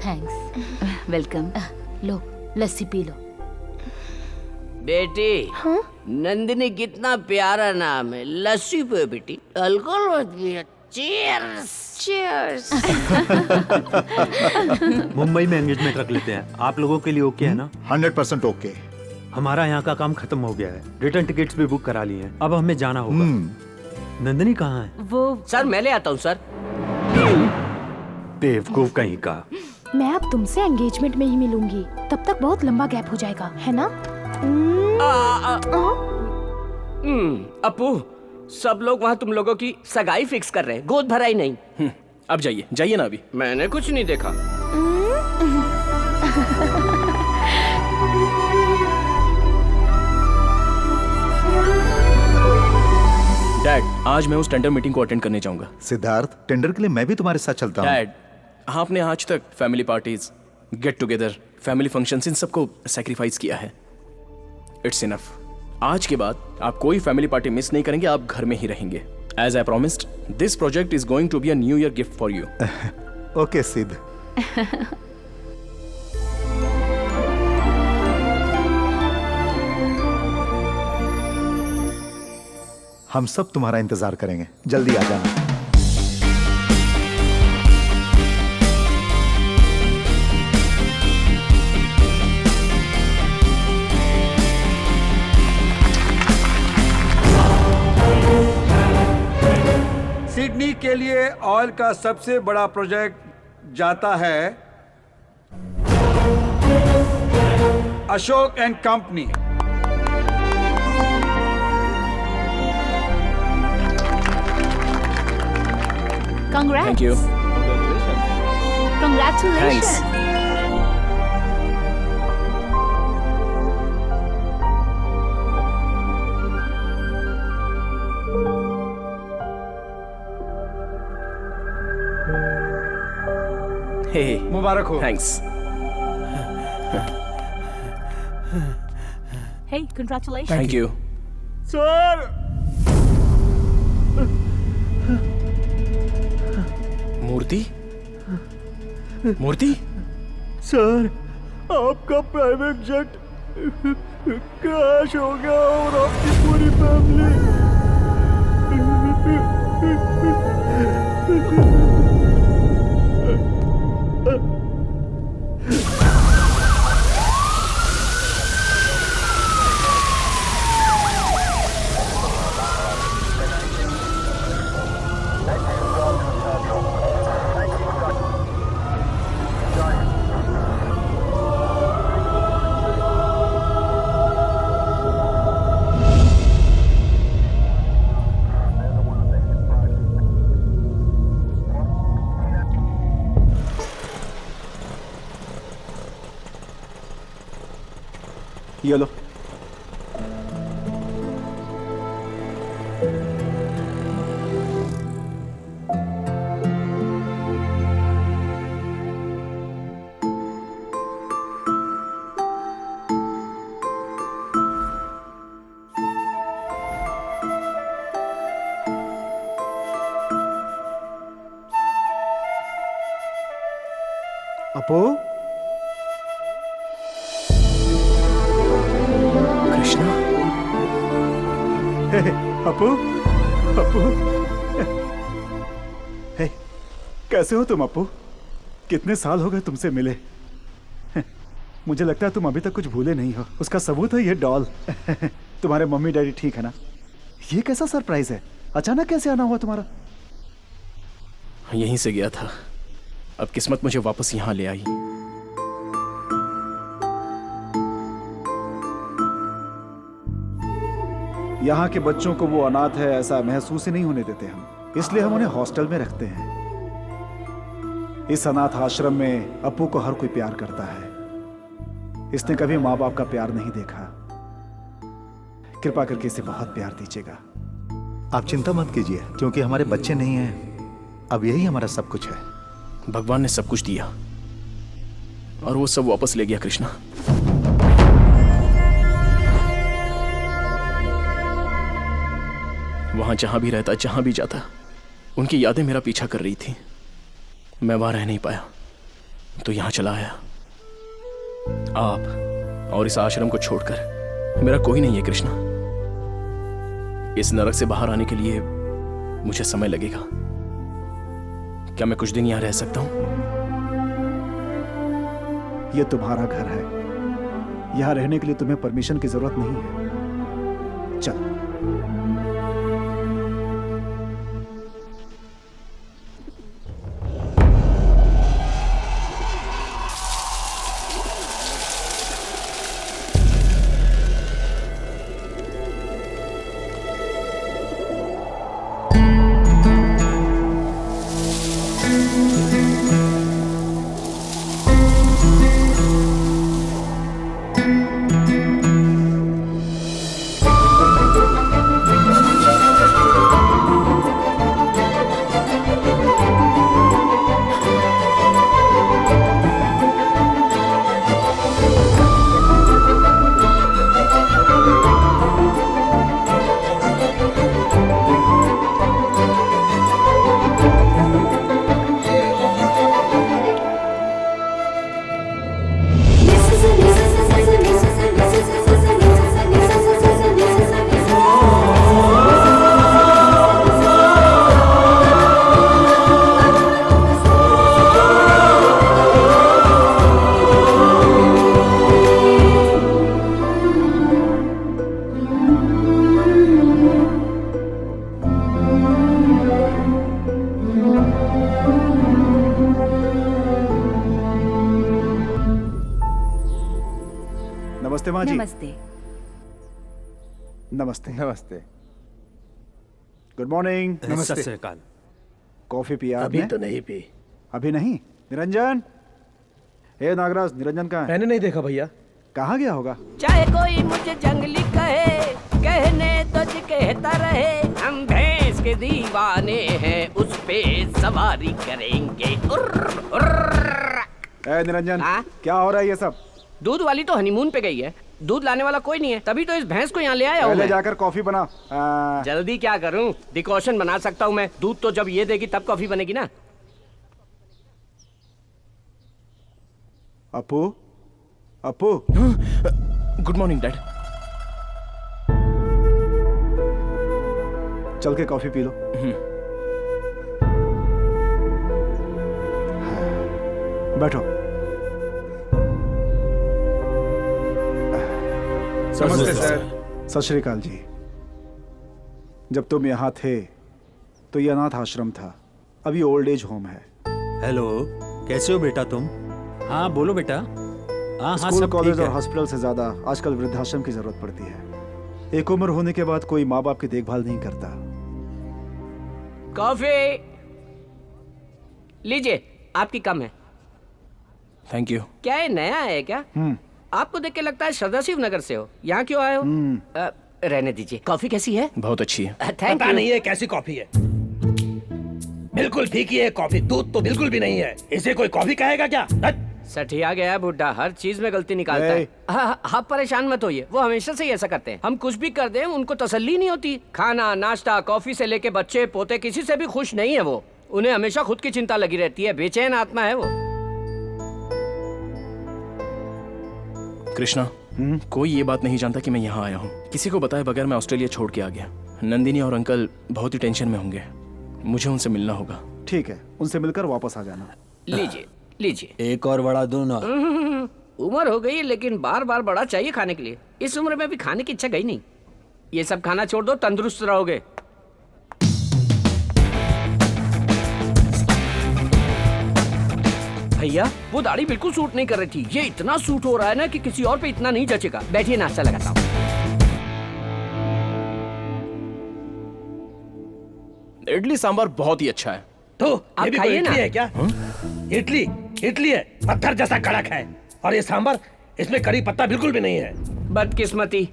थैंक्स। वेलकम। लो, लस्सी पी लो। बेटी, नंदिनी कितना प्यारा नाम है। लस्सी पे बेटी, अल्कोहल मत पियो। चीयर्स। चीयर्स। मुंबई में एंगेजमेंट रख लेते हैं। आप लोगों के लिए ओके है ना? 100% ओके। हमारा यहाँ का काम खत्म हो गया है। रिटर्न टिकट्स भी बुक करा लिए हैं। अब हमें जाना होगा। नंदिनी कहाँ है? वो सर मैं ले आता हूँ सर। बेवकूफ कहीं का। मैं अब तुमसे एंगेजमेंट में ही मिलूंगी। तब तक बहुत लंबा गैप हो जाएगा, है ना? अपू, सब लोग वहाँ तुम लोगों की सगाई फिक्स कर रहे हैं, गोद भराई नहीं। अब जाइए, जाइए ना अभी। मैंने कुछ नहीं देखा। डैड, आज मैं उस टेंडर मीटिंग को अटेंड करने जाऊंगा। सिद्धार्थ, टेंडर के लिए मैं भी तुम्हारे साथ चलता हूँ। डैड, आपने आज तक family parties, get together, family functions, इन सबको सैक्रिफाइस किया है। It's enough. आज के बाद आप कोई फैमिली पार्टी मिस नहीं करेंगे। आप घर में ही रहेंगे। As I promised, this project is going to be a new year gift for you. Okay Siddh. हम सब तुम्हारा इंतजार करेंगे। जल्दी आ जाना। सिडनी के लिए ऑयल का सबसे बड़ा प्रोजेक्ट जाता है Ashok and company. Congrats. Thank you. Congratulations. Thanks. हे, मुबारक हो। Thanks. Hey, congratulations. Thank you. Sir, Murthy, Murthy, sir, आपका प्राइवेट जेट क्रैश हो गया और आपकी पूरी फैमिली। ये लो। अपू, कृष्णा, अपू, अपू, हे, कैसे हो तुम अपू? कितने साल हो गए तुमसे मिले? मुझे लगता है तुम अभी तक कुछ भूले नहीं हो। उसका सबूत है ये डॉल। तुम्हारे मम्मी डैडी ठीक है ना? ये कैसा सरप्राइज है? अचानक कैसे आना हुआ तुम्हारा? यहीं से गया था, अब किस्मत मुझे वापस यहाँ ले आई। यहाँ के बच्चों को वो अनाथ है ऐसा महसूस ही नहीं होने देते हम, इसलिए हम उन्हें हॉस्टल में रखते हैं। इस अनाथ आश्रम में अपू को हर कोई प्यार करता है। इसने कभी माँ बाप का प्यार नहीं देखा। कृपा करके इसे बहुत प्यार दीजिएगा। आप चिंता मत कीजिए, क्योंकि हमारे बच्चे नहीं हैं, अब यही हमारा सब कुछ है। भगवान ने सब कुछ दिया और वो सब वापस ले गया कृष्णा। वहां जहां भी रहता, जहां भी जाता, उनकी यादें मेरा पीछा कर रही थी। मैं वहां रह नहीं पाया तो यहां चला आया। आप और इस आश्रम को छोड़कर मेरा कोई नहीं है कृष्णा। इस नरक से बाहर आने के लिए मुझे समय लगेगा। क्या मैं कुछ दिन यहां रह सकता हूं? यह तुम्हारा घर है, यहां रहने के लिए तुम्हें परमिशन की जरूरत नहीं है। चल। नमस्ते माँ जी। नमस्ते। नमस्ते। नमस्ते। Good morning. नमस्ते। सत श्रीकाल। कॉफी पिया अभी आपने? तो नहीं पी। अभी नहीं? निरंजन, हे नागराज, निरंजन कहाँ है? मैंने नहीं देखा भैया। कहाँ गया होगा? चाहे कोई मुझे जंगली कहे, कहने तो कहता रहे, हम भैंस के दीवाने हैं, उस पे सवारी करेंगे। निरंजन, क्या हो रहा है ये सब? दूध वाली तो हनीमून पे गई है, दूध लाने वाला कोई नहीं है, तभी तो इस भैंस को यहाँ ले आया हूँ। पहले जाकर कॉफी बना। जल्दी क्या करूँ, डिकॉशन बना सकता हूँ मैं। दूध तो जब ये देगी तब कॉफी बनेगी ना। Apu, Apu. Good morning dad. चल के कॉफी पी लो। बैठो। नमस्ते सर। सत श्री अकाल जी। जब तुम यहाँ थे तो ये अनाथ आश्रम था, अभी ओल्ड एज होम है। हेलो, कैसे हो बेटा तुम? हाँ बोलो बेटा। हाँ स्कूल, सब कॉलेज ठीक और है। हॉस्पिटल से ज्यादा आजकल वृद्धाश्रम की जरूरत पड़ती है। एक उम्र होने के बाद कोई माँ बाप की देखभाल नहीं करता। कॉफी लीजिए, आपकी कम है। Thank you. क्या ये नया है क्या? आपको देख के लगता है श्रद्धा शिव नगर से हो। यहाँ क्यों आए हो? रहने दीजिए। कॉफी कैसी है? बहुत अच्छी है। थैंक पता यू। नहीं है कैसी कॉफी है। बिल्कुल फीकी है कॉफी, दूध तो बिल्कुल भी नहीं है। इसे कोई कॉफी कहेगा क्या? सठिया गया बुड्ढा, हर चीज में गलती निकालता है। आप परेशान मत होइए, वो हमेशा से ही ऐसा करते हैं। हम कुछ भी कर दें उनको तसल्ली नहीं होती। खाना, नाश्ता, कॉफी से लेके बच्चे पोते, किसी से भी खुश नहीं है वो। उन्हें हमेशा खुद की चिंता लगी रहती है, बेचैन आत्मा है वो। कृष्णा, कोई ये बात नहीं जानता कि मैं यहाँ आया हूँ। किसी को बताए बगैर मैं ऑस्ट्रेलिया छोड़ के आ गया। नंदिनी और अंकल बहुत ही टेंशन में होंगे, मुझे उनसे मिलना होगा। ठीक है, उनसे मिलकर वापस आ जाना। लीजिए लीजिए। एक और बड़ा दूं ना? उम्र हो गई लेकिन बार बार बड़ा चाहिए खाने के लिए। इस उम्र में भी खाने की इच्छा गई नहीं। ये सब खाना छोड़ दो, तंदुरुस्त रहोगे। भैया वो दाढ़ी बिल्कुल सूट नहीं कर रही थी। ये इतना सूट हो रहा है ना कि किसी और पे इतना नहीं जचेगा। बैठिए, नाश्ता लगाता हूँ। इडली सांभर बहुत ही अच्छा है। तो आप ये भी खाइए कोई इडली ना। है क्या? इडली इडली है, पत्थर जैसा कड़क है। और ये सांभर, इसमें करी पत्ता बिल्कुल भी नहीं है। बदकिस्मती,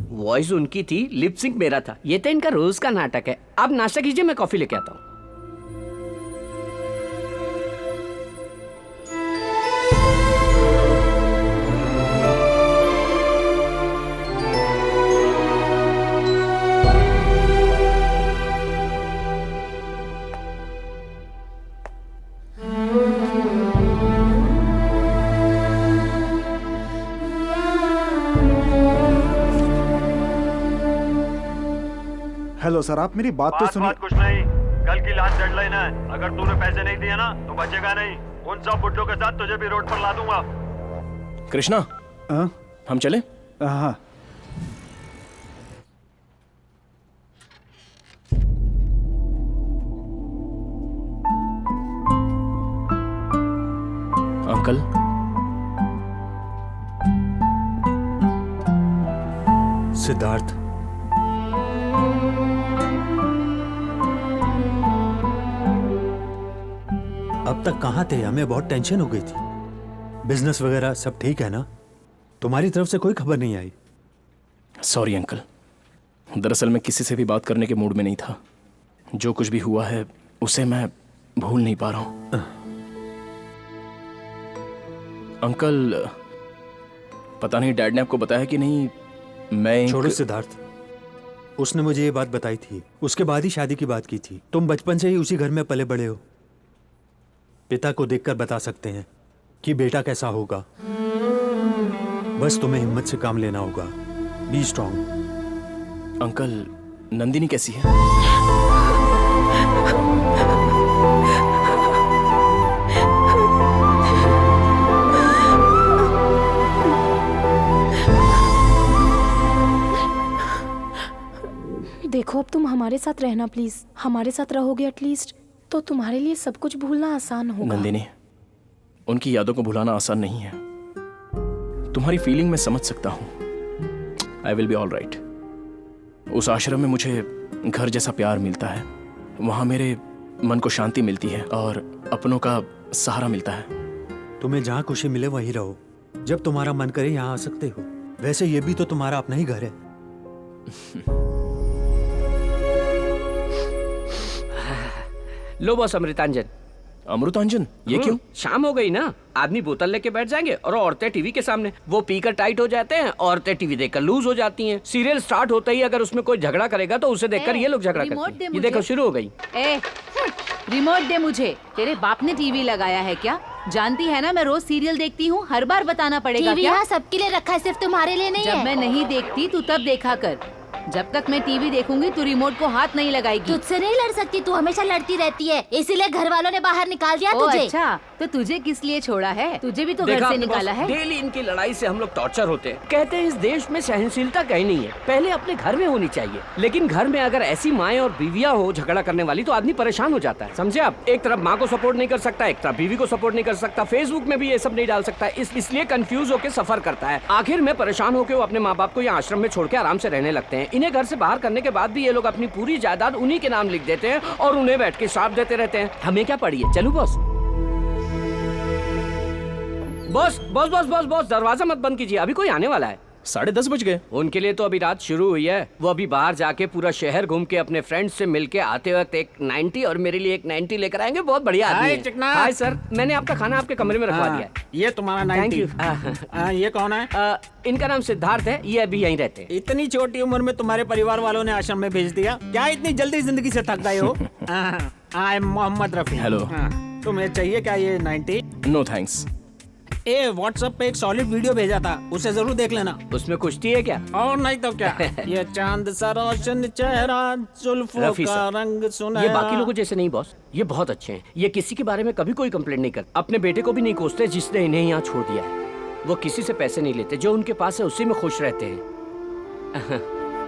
वॉइस उनकी थी, लिप सिंक मेरा था। ये तो इनका रोज का नाटक है। आप नाश्ता कीजिए, मैं कॉफी लेके आता हूँ। हेलो सर, आप मेरी बात तो सुनिए। कुछ नहीं, कल की लास्ट डेडलाइन है। अगर तूने पैसे नहीं दिए ना तो बचेगा नहीं। उन सब बुड्ढों के साथ तुझे भी रोड पर ला दूंगा। कृष्णा, हम चले? हाँ। अंकल, सिद्धार्थ, अब तक कहाँ थे? हमें बहुत टेंशन हो गई थी। बिजनेस वगैरह सब ठीक है ना? तुम्हारी तरफ से कोई खबर नहीं आई? सॉरी अंकल, दरअसल मैं किसी से भी बात करने के मूड में नहीं था। जो कुछ भी हुआ है उसे मैं भूल नहीं पा रहा हूं। अंकल, पता नहीं डैड ने आपको बताया कि नहीं, मैं छोड़ो सिद्धार्थ, उसने मुझे ये बात बताई थी। उसके बाद ही शादी की बात की थी। तुम बचपन से ही उसी घर में पले बड़े हो। पिता को देखकर बता सकते हैं कि बेटा कैसा होगा। बस तुम्हें हिम्मत से काम लेना होगा। B strong. अंकल, नंदिनी कैसी है? देखो, अब तुम हमारे साथ रहना प्लीज। हमारे साथ रहोगे एटलीस्ट तो तुम्हारे लिए सब कुछ भूलना आसान होगा। नंदिनी, उनकी यादों को भुलाना आसान नहीं है। तुम्हारी फीलिंग मैं समझ सकता हूं। I will be all right. उस आश्रम में मुझे घर जैसा प्यार मिलता है। वहां मेरे मन को शांति मिलती है और अपनों का सहारा मिलता है। तुम्हें जहाँ खुशी मिले वहीं रहो। जब तुम्हारा मन करे यहाँ आ सकते हो। वैसे ये भी तो तुम्हारा अपना ही घर है। लो बॉस, अमृतांजन। अमृतांजन? ये क्यों? शाम हो गई ना, आदमी बोतल लेके बैठ जाएंगे और औरतें टीवी के सामने। वो पीकर टाइट हो जाते हैं, औरतें टीवी देखकर लूज हो जाती हैं। सीरियल स्टार्ट होते ही अगर उसमें कोई झगड़ा करेगा तो उसे देखकर ये लोग झगड़ा करते हैं। ये देखो, शुरू हो गई। रिमोट दे मुझे। तेरे बाप ने टीवी लगाया है क्या? जानती है ना मैं रोज सीरियल देखती हूँ। हर बार बताना पड़ेगा टीवी क्या? यहाँ सबके लिए रखा है, सिर्फ तुम्हारे लिए नहीं है। जब मैं नहीं देखती तू तब देखा कर। जब तक मैं टीवी देखूंगी तू रिमोट को हाथ नहीं लगाएगी। तुझसे नहीं लड़ सकती, तू हमेशा लड़ती रहती है, इसीलिए घर वालों ने बाहर निकाल दिया तुझे। अच्छा, तो तुझे किस लिए छोड़ा है? तुझे भी तो घर से निकाला है। डेली इनकी लड़ाई से हम लोग टॉर्चर होते हैं। कहते हैं इस देश में सहनशीलता कहीं नहीं है, पहले अपने घर में होनी चाहिए। लेकिन घर में अगर ऐसी माएं और बीवियां हो झगड़ा करने वाली तो आदमी परेशान हो जाता है। समझे आप? एक तरफ माँ को सपोर्ट नहीं कर सकता, एक तरफ बीवी को सपोर्ट नहीं कर सकता, फेसबुक में भी ये सब नहीं डाल सकता, इसलिए कंफ्यूज होकर सफर करता है। आखिर में परेशान होकर वो अपने माँ बाप को यहाँ आश्रम में छोड़ के आराम से रहने लगते हैं। इन्हें घर से बाहर करने के बाद भी ये लोग अपनी पूरी जायदाद उन्हीं के नाम लिख देते हैं और उन्हें बैठ के श्राप देते रहते हैं। हमें क्या पड़ी है? चलूं boss? Boss boss boss boss boss, दरवाजा मत बंद कीजिए, अभी कोई आने वाला है। 10:30 बज गए। उनके लिए तो अभी रात शुरू हुई है। वो अभी बाहर जाके पूरा शहर घूम के अपने फ्रेंड्स से मिलके आते वक्त एक 90 और मेरे लिए एक 90 लेकर आएंगे। बहुत बढ़िया आदमी है। चिकना। हाय सर, मैंने आपका खाना आपके कमरे में रखवा दिया है। ये तुम्हारा 90। Thank you. ये कौन है? इनका नाम सिद्धार्थ है, ये अभी यहीं रहते हैं। इतनी छोटी उम्र में तुम्हारे परिवार वालों ने आश्रम में भेज दिया क्या? इतनी जल्दी जिंदगी से थक गए हो? I am Mohammed Rafi. Hello. तुम्हें चाहिए क्या ये 90? No thanks. ए व्हाट्सएप पे एक सॉलिड वीडियो भेजा था, उसे जरूर देख लेना। उसमें कुश्ती है क्या? और नहीं तो क्या। ये चांद सा रोशन चेहरा, जुल्फों का रंग सुनहरा। ये बाकी लोगों जैसे नहीं बॉस, ये बहुत अच्छे हैं। ये किसी के बारे में कभी कोई कंप्लेंट नहीं करते, अपने बेटे को भी नहीं कोसते जिसने इन्हें यहाँ छोड़ दिया है। वो किसी से पैसे नहीं लेते, जो उनके पास है उसी में खुश रहते हैं।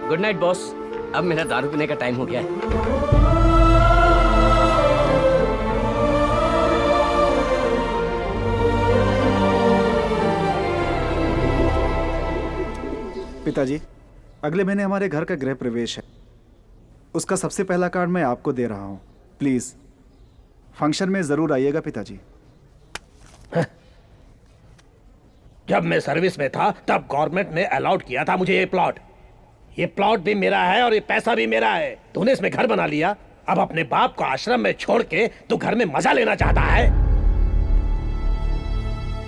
गुड नाइट बॉस, अब मेरा दारू पीने का टाइम हो गया है। पिताजी, अगले महीने हमारे घर का गृह प्रवेश है। उसका सबसे पहला कार्ड मैं आपको दे रहा हूँ। प्लीज फंक्शन में जरूर आइएगा पिताजी। जब मैं सर्विस में था तब गवर्नमेंट ने अलाउड किया था मुझे ये प्लॉट। ये प्लॉट भी मेरा है और ये पैसा भी मेरा है। तूने इसमें घर बना लिया, अब अपने बाप को आश्रम में छोड़ के तू घर में मजा लेना चाहता है।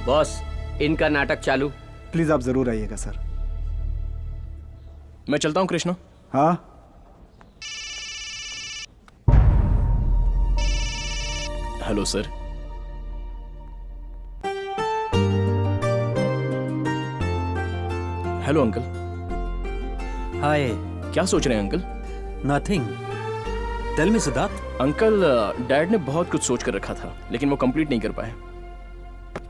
बॉस, इनका नाटक चालू। प्लीज आप जरूर आइएगा सर। मैं चलता हूं कृष्णा। हाँ, hello sir. Hello uncle. Hi. क्या सोच रहे हैं uncle? Nothing. Tell me Siddharth. Uncle, dad ने बहुत कुछ सोच कर रखा था लेकिन वो कंप्लीट नहीं कर पाए,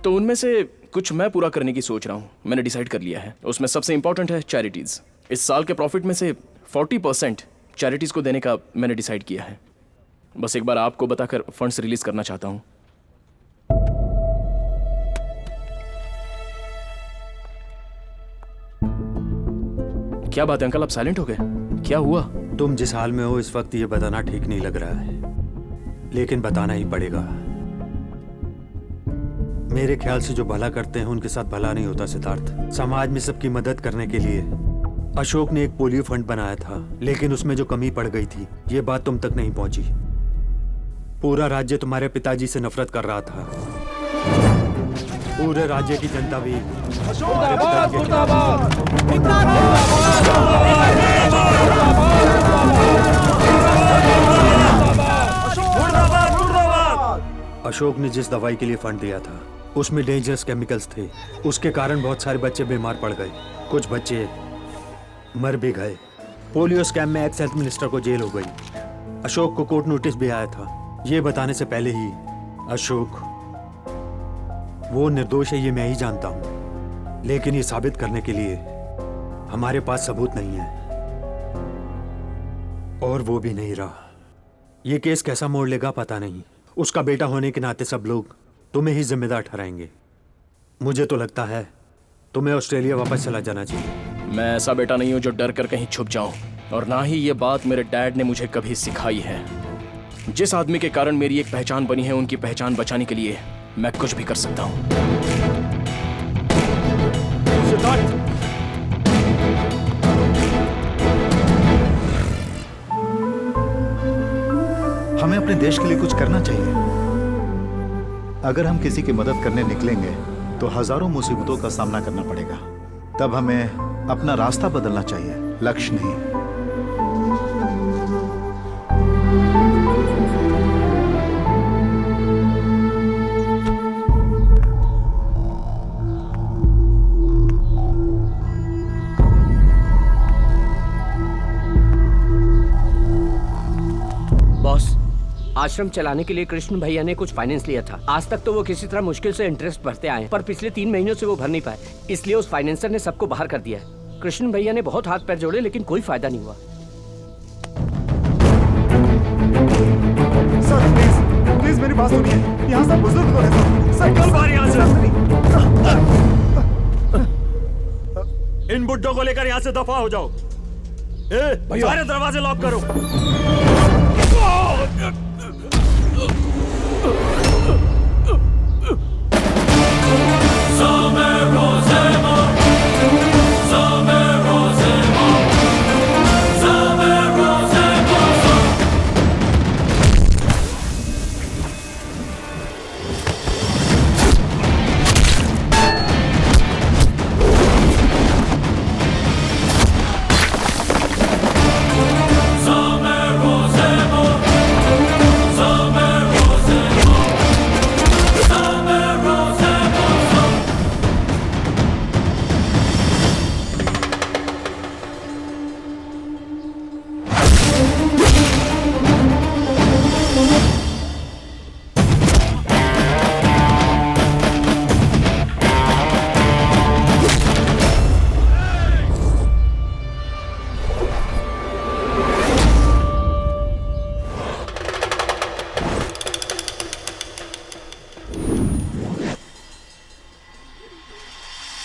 तो उनमें से कुछ मैं पूरा करने की सोच रहा हूँ। मैंने डिसाइड कर लिया है। उसमें सबसे इंपॉर्टेंट है चैरिटीज। इस साल के प्रॉफिट में से 40% चैरिटीज को देने का मैंने डिसाइड किया है। बस एक बार आपको बताकर फंड्स रिलीज करना चाहता हूँ। क्या बात है अंकल, आप साइलेंट हो गए? क्या हुआ? तुम जिस हाल में हो इस वक्त ये बताना ठीक नहीं लग रहा है, लेकिन बताना ही पड़ेगा। मेरे ख्याल से जो भला करते हैं उनके साथ भला नहीं होता सिद्धार्थ। समाज में सबकी मदद करने के लिए अशोक ने एक पोलियो फंड बनाया था, लेकिन उसमें जो कमी पड़ गई थी ये बात तुम तक नहीं पहुंची। पूरा राज्य तुम्हारे पिताजी से नफरत कर रहा था। पूरे राज्य की जनता भी अशोक ने जिस दवाई के लिए फंड दिया था उसमें डेंजरस केमिकल्स थे। उसके कारण बहुत सारे बच्चे बीमार पड़ गए, कुछ बच्चे मर भी गए। पोलियो स्कैम में एक्स हेल्थ मिनिस्टर को जेल हो गई। अशोक को कोर्ट नोटिस भी आया था। ये बताने से पहले ही अशोक वो निर्दोष है ये मैं ही जानता हूं, लेकिन ये साबित करने के लिए हमारे पास सबूत नहीं है, और वो भी नहीं रहा। ये केस कैसा मोड़ लेगा पता नहीं। उसका बेटा होने के नाते सब लोग तुम्हें ही जिम्मेदार ठहराएंगे। मुझे तो लगता है तुम्हें ऑस्ट्रेलिया वापस चला जाना चाहिए। मैं ऐसा बेटा नहीं हूं जो डर कर कहीं छुप जाऊं, और ना ही ये बात मेरे डैड ने मुझे कभी सिखाई है। जिस आदमी के कारण मेरी एक पहचान बनी है, उनकी पहचान बचाने के लिए मैं कुछ भी कर सकता हूं। हमें अपने देश के लिए कुछ करना चाहिए। अगर हम किसी की मदद करने निकलेंगे तो हजारों मुसीबतों का सामना करना पड़ेगा। तब हमें अपना रास्ता बदलना चाहिए, लक्ष्य नहीं। बॉस, आश्रम चलाने के लिए कृष्ण भैया ने कुछ फाइनेंस लिया था। आज तक तो वो किसी तरह मुश्किल से इंटरेस्ट भरते आए, पर पिछले 3 महीनों से वो भर नहीं पाए। इसलिए उस फाइनेंसर ने सबको बाहर कर दिया है। कृष्ण भैया ने बहुत हाथ पैर जोड़े लेकिन कोई फायदा नहीं हुआ। सर प्लीज प्लीज मेरी बात सुनिए। यहाँ सब बुजुर्ग लोग हैं सर। निकल बाहर यहाँ से। इन बुड्ढों को लेकर यहाँ से दफा हो जाओ। सारे दरवाजे लॉक करो।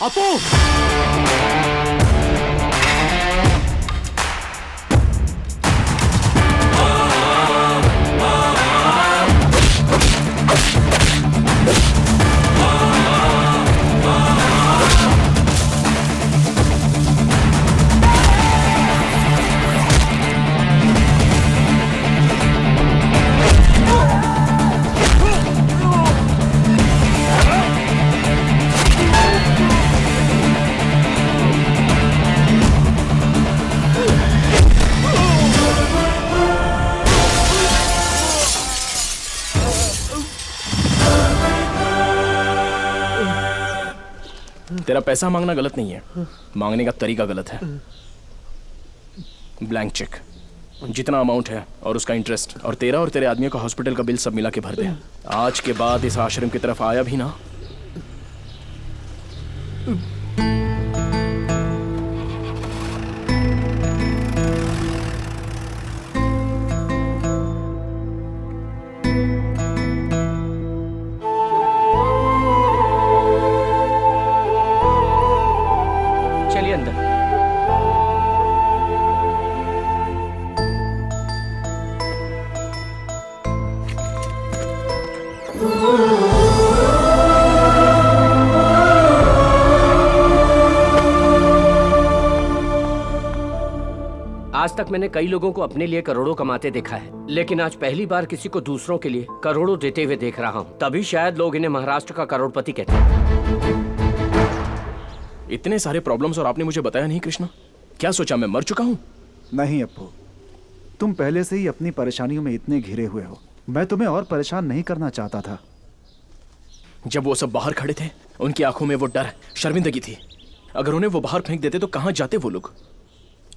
अपू! तेरा पैसा मांगना गलत नहीं है, मांगने का तरीका गलत है। ब्लैंक चेक, जितना अमाउंट है और उसका इंटरेस्ट और तेरा और तेरे आदमियों का हॉस्पिटल का बिल सब मिला के भर दे। आज के बाद इस आश्रम की तरफ आया भी ना। चलिए अंदर। आज तक मैंने कई लोगों को अपने लिए करोड़ों कमाते देखा है, लेकिन आज पहली बार किसी को दूसरों के लिए करोड़ों देते हुए देख रहा हूँ। तभी शायद लोग इन्हें महाराष्ट्र का करोड़पति कहते हैं। इतने सारे प्रॉब्लम्स और आपने मुझे बताया नहीं कृष्णा। क्या सोचा मैं मर चुका हूँ? नहीं अप्पू, तुम पहले से ही अपनी परेशानियों में इतने घिरे हुए हो। मैं तुम्हें और परेशान नहीं करना चाहता था। जब वो सब बाहर खड़े थे, उनकी आंखों में वो डर, शर्मिंदगी थी। अगर उन्हें वो बाहर फेंक देते तो कहां जाते वो लोग?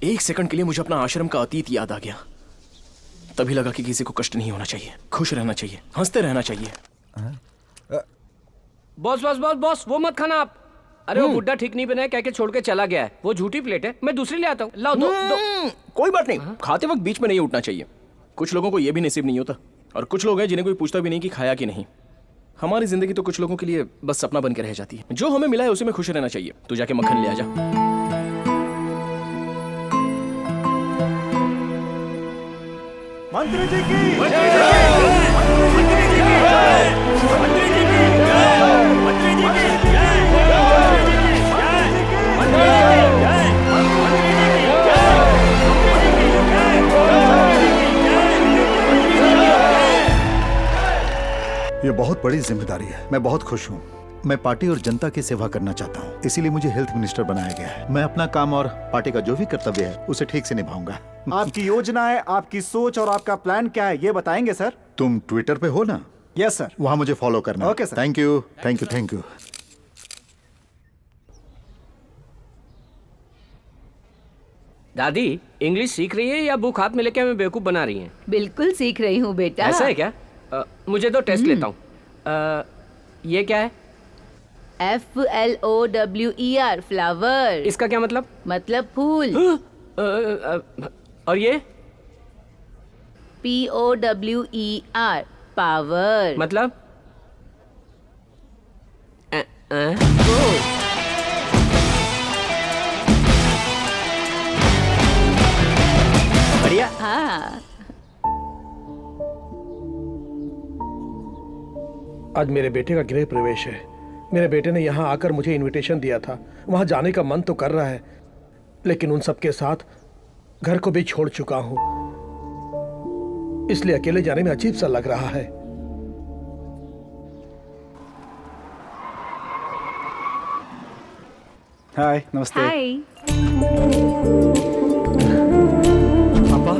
एक सेकंड के लिए मुझे अपना आश्रम का अतीत याद आ गया। तभी लगा कि किसी को कष्ट नहीं होना चाहिए, खुश रहना चाहिए, हंसते रहना चाहिए। बॉस बॉस बॉस बॉस, वो मत खाना आप। अरे वो बुड्ढा ठीक नहीं बना है, कह के छोड़ के चला गया है। वो झूठी प्लेट है, मैं दूसरी ले आता हूँ। लाओ दो। कोई बात नहीं, खाते वक्त बीच में नहीं उठना चाहिए। कुछ लोगों को यह भी नसीब नहीं होता, और कुछ लोग हैं जिन्हें कोई पूछता भी नहीं कि खाया कि नहीं। हमारी जिंदगी तो कुछ लोगों के लिए बस सपना बन के रह जाती है। जो हमें मिला है उसी में खुश रहना चाहिए। तू जाके मक्खन ले आ जा। मंत्री जी की ये बहुत बड़ी जिम्मेदारी है। मैं बहुत खुश हूँ। मैं पार्टी और जनता की सेवा करना चाहता हूँ, इसीलिए मुझे हेल्थ मिनिस्टर बनाया गया है। मैं अपना काम और पार्टी का जो भी कर्तव्य है उसे ठीक से निभाऊंगा। आपकी योजना है, आपकी सोच और आपका प्लान क्या है, ये बताएंगे सर? तुम ट्विटर पे हो ना? Yes sir. वहां मुझे फॉलो करना। Okay sir. Thank you, thank you, thank you. दादी इंग्लिश सीख रही है या बुक हाथ में लेके हमें बेवकूफ बना रही है? बिल्कुल सीख रही हूँ बेटा। ऐसा है क्या? मुझे तो टेस्ट लेता हूँ। ये क्या है? FLOWER, flower. इसका क्या मतलब? मतलब फूल। और ये? POWER, power. मतलब? बढ़िया। हाँ। आज मेरे बेटे का गृह प्रवेश है। मेरे बेटे ने यहाँ आकर मुझे इनविटेशन दिया था। वहाँ जाने का मन तो कर रहा है, लेकिन उन सबके साथ घर को भी छोड़ चुका हूँ, इसलिए अकेले जाने में अजीब सा लग रहा है। हाय, नमस्ते। हाय। पापा,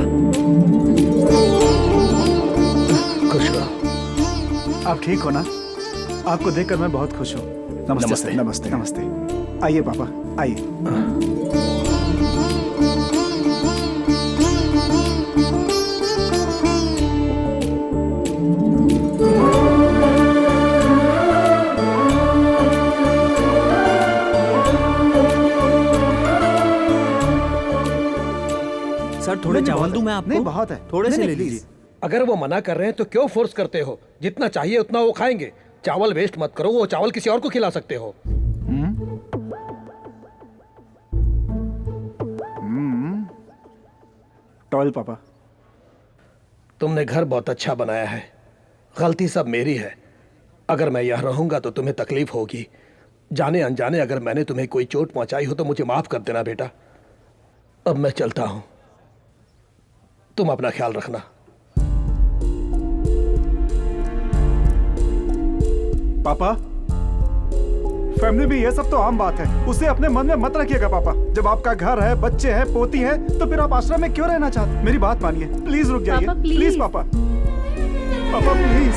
खुश रहो। आप ठीक हो ना? आपको देखकर मैं बहुत खुश हूँ। नमस्ते नमस्ते। नमस्ते नमस्ते। आइए पापा, आइए। सर थोड़े चावल दूं मैं आपको? नहीं, बहुत है। थोड़े से नहीं, ले नहीं, लीजिए। अगर वो मना कर रहे हैं तो क्यों फोर्स करते हो? जितना चाहिए उतना वो खाएंगे। चावल वेस्ट मत करो, वो चावल किसी और को खिला सकते हो। टॉयल पापा। तुमने घर बहुत अच्छा बनाया है, गलती सब मेरी है। अगर मैं यहाँ रहूंगा तो तुम्हें तकलीफ होगी। जाने अनजाने अगर मैंने तुम्हें कोई चोट पहुंचाई हो तो मुझे माफ कर देना बेटा। अब मैं चलता हूं, तुम अपना ख्याल रखना। पापा, फैमिली में ये सब तो आम बात है, उसे अपने मन में मत रखिएगा पापा। जब आपका घर है, बच्चे हैं, पोती है, तो फिर आप आश्रम में क्यों रहना चाहते? मेरी बात मानिए, प्लीज रुक जाइए। पापा, प्लीज पापा, पापा प्लीज।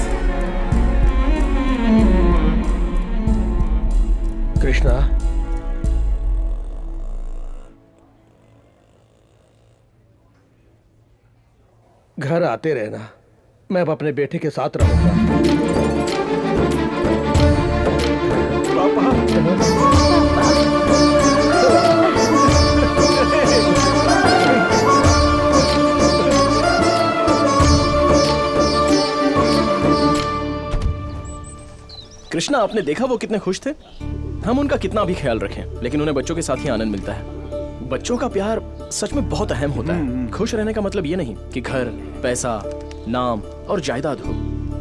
कृष्णा, घर आते रहना, मैं अब अपने बेटे के साथ रहूंगा। कृष्णा, आपने देखा वो कितने खुश थे? हम उनका कितना भी ख्याल रखें, लेकिन उन्हें बच्चों के साथ ही आनंद मिलता है। बच्चों का प्यार सच में बहुत अहम होता है। खुश रहने का मतलब ये नहीं कि घर, पैसा, नाम और जायदाद हो।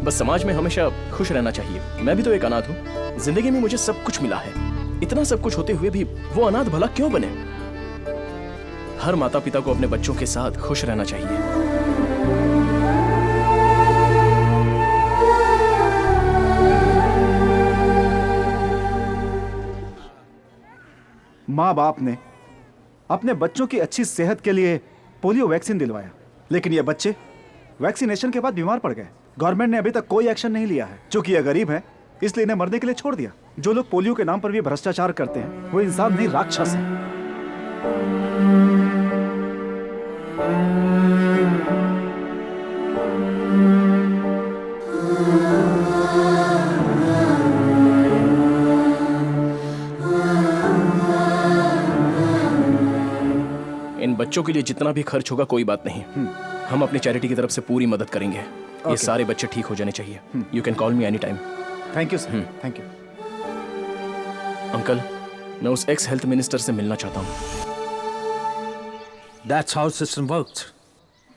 बस समाज में हमेशा खुश रहना चाहिए। मैं भी तो एक अनाथ हूँ। जिंदगी में मुझे सब कुछ मिला है, इतना सब कुछ होते हुए भी वो अनाथ भला क्यों बने? हर माता पिता को अपने बच्चों के साथ खुश रहना चाहिए। माँ बाप ने अपने बच्चों की अच्छी सेहत के लिए पोलियो वैक्सीन दिलवाया, लेकिन ये बच्चे वैक्सीनेशन के बाद बीमार पड़ गए। गवर्नमेंट ने अभी तक कोई एक्शन नहीं लिया है। चूंकि ये गरीब है इसलिए इन्हें मरने के लिए छोड़ दिया। जो लोग पोलियो के नाम पर भी भ्रष्टाचार करते हैं वो इंसान नहीं, राक्षस है। इन बच्चों के लिए जितना भी खर्च होगा कोई बात नहीं, हम अपनी चैरिटी की तरफ से पूरी मदद करेंगे। ये सारे बच्चे ठीक हो जाने चाहिए। You can call me any time. Thank you sir, thank you. Uncle, मैं उस एक्स हेल्थ मिनिस्टर से मिलना चाहता हूँ। That's how system works.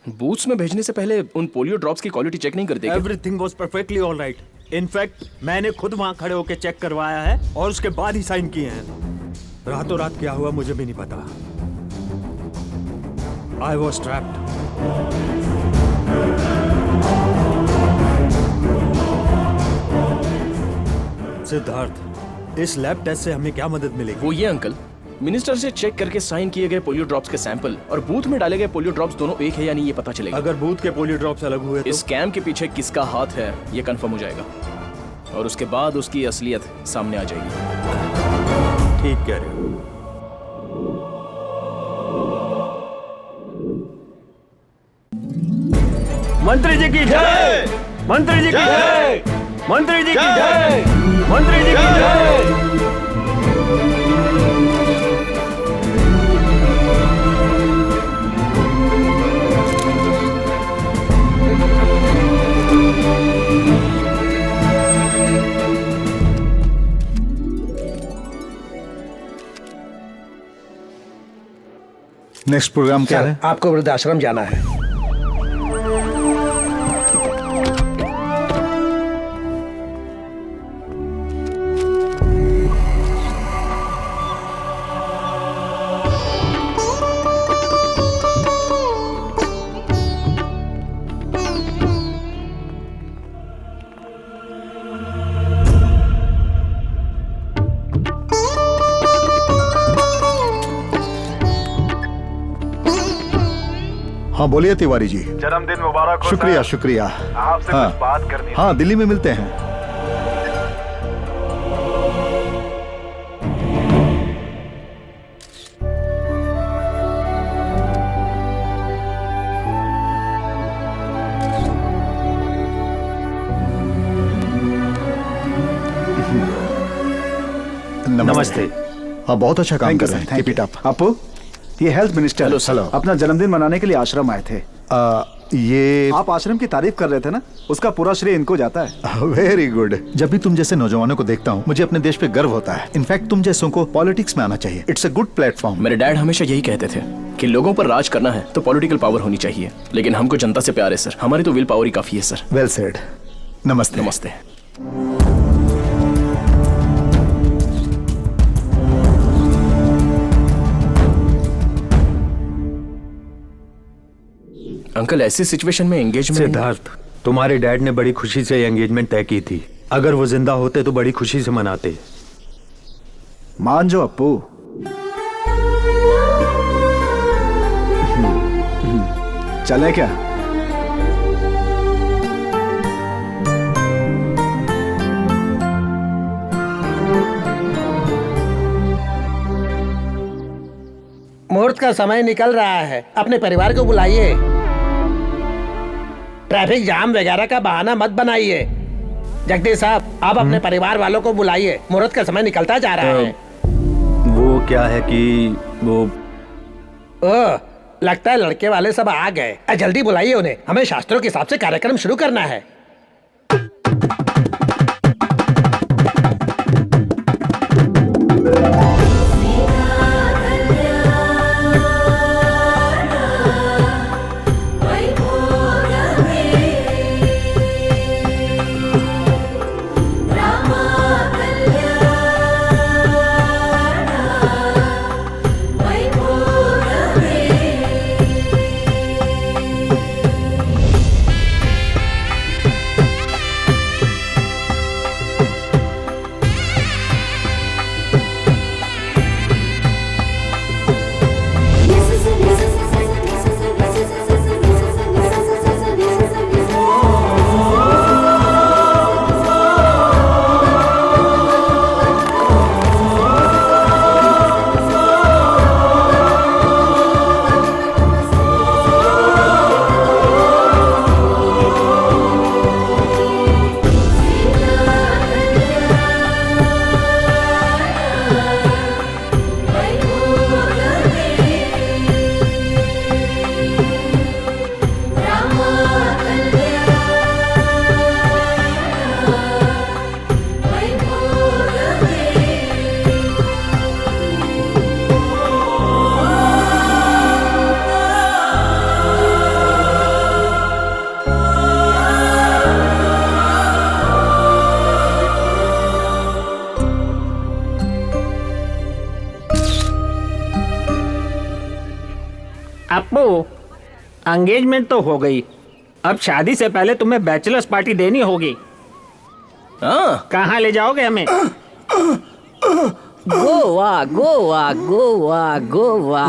Booths में भेजने से पहले उन पोलियो ड्रॉप्स की क्वालिटी चेक नहीं करते क्या? Everything was perfectly all right. In fact, मैंने खुद वहाँ खड़े होकर चेक करवाया है और उसके बाद ही साइन किए हैं। रातों रात क्या हुआ मुझे भी नहीं पता। I was trapped. सिद्धार्थ, इस लैब टेस्ट से हमें क्या मदद मिलेगी? वो ये अंकल, मिनिस्टर से चेक करके साइन किए गए पोलियो ड्रॉप्स के सैंपल और बूथ में डाले गए पोलियो ड्रॉप्स दोनों एक है या नहीं ये पता चलेगा। अगर बूथ के पोलियो ड्रॉप्स अलग हुए तो? इस स्कैम के पीछे किसका हाथ है ये कंफर्म हो जाएगा और उसके बाद उसकी असलियत सामने आ जाएगी। ठीक कह रहे हो। मंत्री जी की जय! मंत्री जी की जय! मंत्री जी की जय! मंत्री जी की जय! नेक्स्ट प्रोग्राम क्या है? आपको वृद्धाश्रम जाना है। हाँ बोलिए तिवारी जी। जन्मदिन मुबारक हो। शुक्रिया शुक्रिया। आपसे हाँ, कुछ बात करनी है। हाँ दिल्ली में मिलते हैं। नमस्ते। हाँ बहुत अच्छा काम कर रहे हैं। Keep it up. आपू, ये हेल्थ मिनिस्टर हेलो। अपना जन्मदिन मनाने के लिए आश्रम आए थे। ये आप आश्रम की तारीफ कर रहे थे ना, उसका पूरा श्रेय इनको जाता है। Very good. जब भी तुम जैसे नौजवानों को देखता हूँ मुझे अपने देश पे गर्व होता है। इनफैक्ट तुम जैसों को पॉलिटिक्स में आना चाहिए। It's a good platform. मेरे डैड हमेशा यही कहते थे कि लोगों पर राज करना है तो पॉलिटिकल पावर होनी चाहिए, लेकिन हमको जनता से प्यार है सर, हमारी तो विल पावर ही काफी है सर। Well said. नमस्ते। नमस्ते। अंकल ऐसी सिचुएशन में एंगेजमेंट। सिद्धार्थ, तुम्हारे डैड ने बड़ी खुशी से एंगेजमेंट तय की थी। अगर वो जिंदा होते तो बड़ी खुशी से मनाते। मान जो अप्पू। चले क्या? मुहूर्त का समय निकल रहा है, अपने परिवार को बुलाइए। ट्रैफिक जाम वगैरह का बहाना मत बनाइए। जगदीश साहब, आप अपने परिवार वालों को बुलाइए, मुहूर्त का समय निकलता जा रहा है। वो क्या है कि वो लगता है लड़के वाले सब आ गए। जल्दी बुलाइए उन्हें, हमें शास्त्रों के हिसाब से कार्यक्रम शुरू करना है। अप्पू, एंगेजमेंट तो हो गई, अब शादी से पहले तुम्हें बैचलर्स पार्टी देनी होगी। कहाँ ले जाओगे हमें? Goa Goa Goa Goa.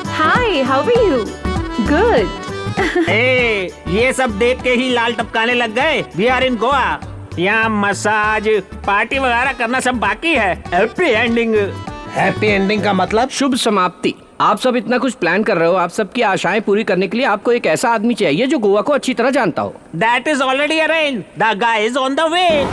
Hi, how are you? Good. ए, ये सब देख के ही लाल टपकाने लग गए। We are in Goa. यहाँ मसाज पार्टी वगैरह करना सब बाकी है। Happy ending. हैप्पी एंडिंग का मतलब शुभ समाप्ति। आप सब इतना कुछ प्लान कर रहे हो, आप सबकी आशाएं पूरी करने के लिए आपको एक ऐसा आदमी चाहिए जो गोवा को अच्छी तरह जानता हो। That is already arranged. The guy is on the way.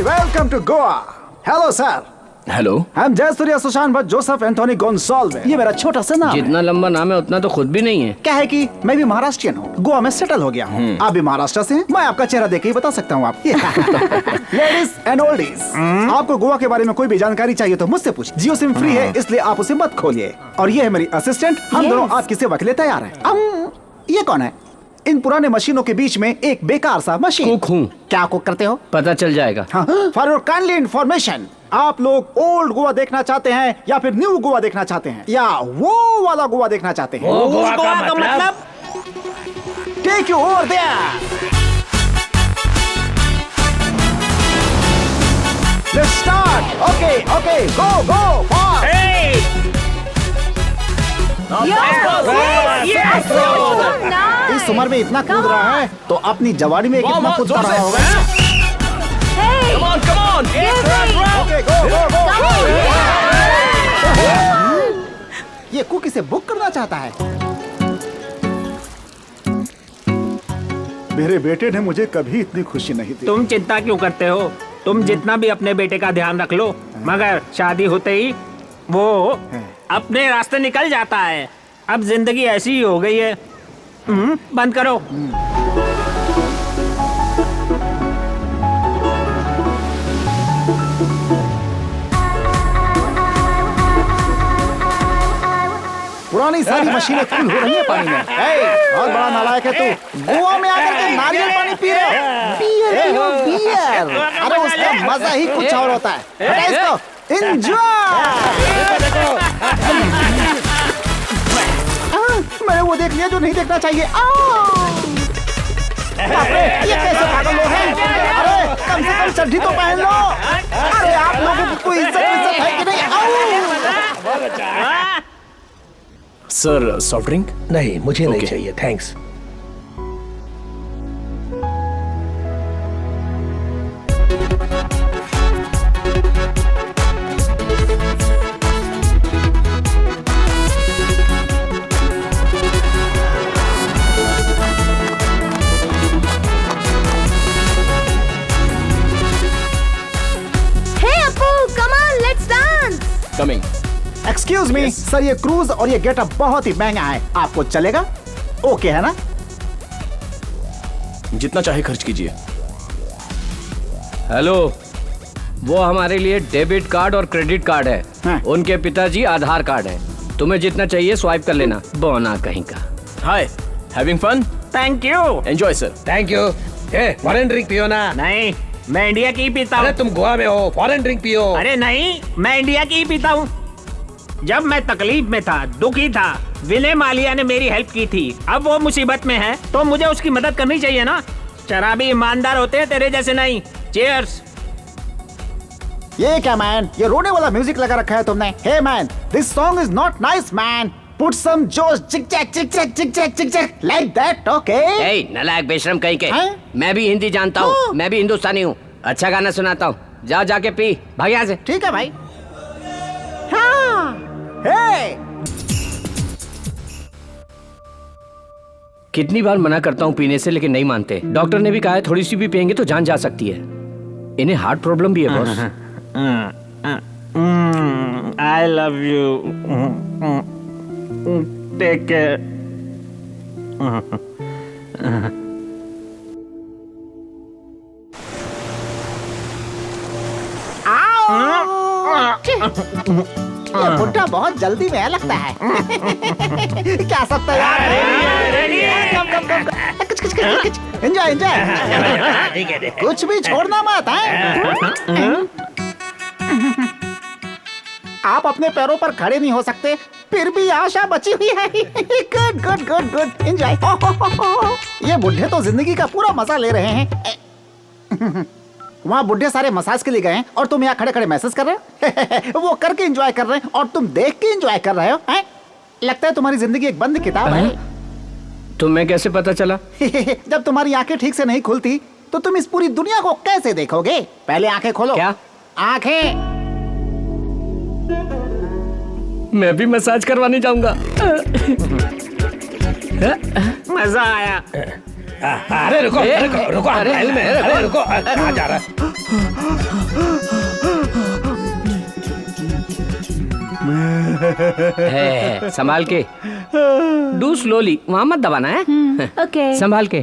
Welcome to Goa. Hello sir. Hello. I'm Jayasurya Sushant Bhatt Joseph Anthony Gonsalves. ये मेरा छोटा सा नाम है। जितना लंबा नाम है उतना तो खुद भी नहीं है। क्या है कि मैं भी महाराष्ट्रियन हूँ, गोवा में सेटल हो गया हूँ। आप भी महाराष्ट्र से हैं? मैं आपका चेहरा देख के ही बता सकता हूँ। आप लेडीज एंड ओल्डीज, आपको गोवा के बारे में कोई भी जानकारी चाहिए तो मुझसे पूछिए। जियो सिम फ्री है, इसलिए आप उसे मत खोलिए। और ये है मेरी असिस्टेंट, हम दोनों आपकी सेवा के लिए तैयार हैं। ये कौन है? इन पुराने मशीनों के बीच में एक बेकार सा मशीन। कुक हूँ। क्या कुक करते हो? पता चल जाएगा। फॉर योर काइंडली इन्फॉर्मेशन, आप लोग ओल्ड गोवा देखना चाहते हैं या फिर न्यू गोवा देखना चाहते हैं या वो वाला गोवा देखना चाहते हैं? वो गोवा का मतलब? Take you over there. Let's start. Okay, go fast. इस उम्र में इतना कूद रहा है तो अपनी जवानी में कितना कूदता रहा होगा। Come on! Okay, go! ये कुकी से बुक करना चाहता है। मेरे बेटे ने मुझे कभी इतनी खुशी नहीं दी। तुम चिंता क्यों करते हो? तुम जितना भी अपने बेटे का ध्यान रख लो, मगर शादी होते ही वो अपने रास्ते निकल जाता है। अब जिंदगी ऐसी ही हो गई है। बंद करो। पुरानी सारी मशीनें फुल हो रही है पानी में। बहुत बड़ा नालायक है तू। गोवा में आकर के नारियल पानी पी रहे हो। बियर। अरे उसका मजा ही कुछ और होता है। हटा इसको। एंजॉय। मैंने वो देख लिया जो नहीं देखना चाहिए। ये कैसे पागल लोग हैं? अरे कम से कम चड्ढी तो पहन लो। अरे आप लोगों की कोई इज्जत है कि नहीं? Sir soft drink? नहीं, मुझे नहीं चाहिए, thanks. Coming. Excuse me sir, ये क्रूज और ये गेटअप बहुत ही महंगा है, आपको चलेगा? ओके है ना? जितना चाहे खर्च कीजिए। हेलो, वो हमारे लिए डेबिट कार्ड और क्रेडिट कार्ड है। हाँ। उनके पिताजी आधार कार्ड है। तुम्हें जितना चाहिए स्वाइप कर लेना। बोना कहीं का। Hi, having fun? Thank you. Enjoy sir. Thank you. Foreign drink पियो ना। नहीं, मैं इंडिया की ही पीता हूँ। अरे तुम गोवा में हो, फॉरेन ड्रिंक पियो। अरे नहीं, मैं इंडिया की ही पीता हूँ। जब मैं तकलीफ में था, दुखी था, विनय मालिया ने मेरी हेल्प की थी। अब वो मुसीबत में है तो मुझे उसकी मदद करनी चाहिए ना। शराबी ईमानदार होते हैं, तेरे जैसे नहीं। चीयर्स। ये क्या मैन, ये रोने वाला म्यूजिक लगा रखा है तुमने। Hey man, this song is not nice man. Put some josh, चिक चैक चिक चैक चिक चैक चिक चैक लाइक दैट। ओके? ए नालायक बेशरम कहीं के। मैं भी हिंदी जानता हूँ, मैं भी हिंदुस्तानी हूँ। अच्छा गाना सुनाता हूँ, जा जाके पी, भाग यहाँ से। ठीक है भाई। हाँ। हे। कितनी बार मना करता हूँ पीने से, लेकिन नहीं मानते। डॉक्टर ने भी कहा है थोड़ी सी भी पियेंगे तो जान जा सकती है। इन्हें हार्ट प्रॉब्लम भी है boss. I love you. Take care. ये बुड्ढा बहुत जल्दी में लगता है। क्या सब तैयार है? Enjoy enjoy. कुछ भी छोड़ना मत है। आप अपने पैरों पर खड़े नहीं हो सकते, फिर भी आशा बची हुई है। Good good good good. Enjoy. ये बुड्ढे तो जिंदगी का पूरा मजा ले रहे हैं। वहाँ बुढ़े सारे मसाज के लिए गए हैं और तुम यहाँ खड़े खड़े मैसेज कर रहे हो। वो करके एंजॉय कर रहे हैं और तुम देख के एंजॉय कर रहे हो। हैं? लगता है तुम्हारी जिंदगी एक बंद किताब है। तुम्हें कैसे पता चला? जब तुम्हारी आंखें ठीक से नहीं खुलती तो तुम इस पूरी दुनिया को कैसे देखोगे? पहले आंखें खोलो। क्या? आंखें। मैं भी मसाज करवाने जाऊंगा। मजा आया। अरे रुको रुको रुको, महल में। अरे रुको, कहाँ जा रहा है? संभाल के। डू स्लोली, वहां मत दबाना है। ओके। संभाल के।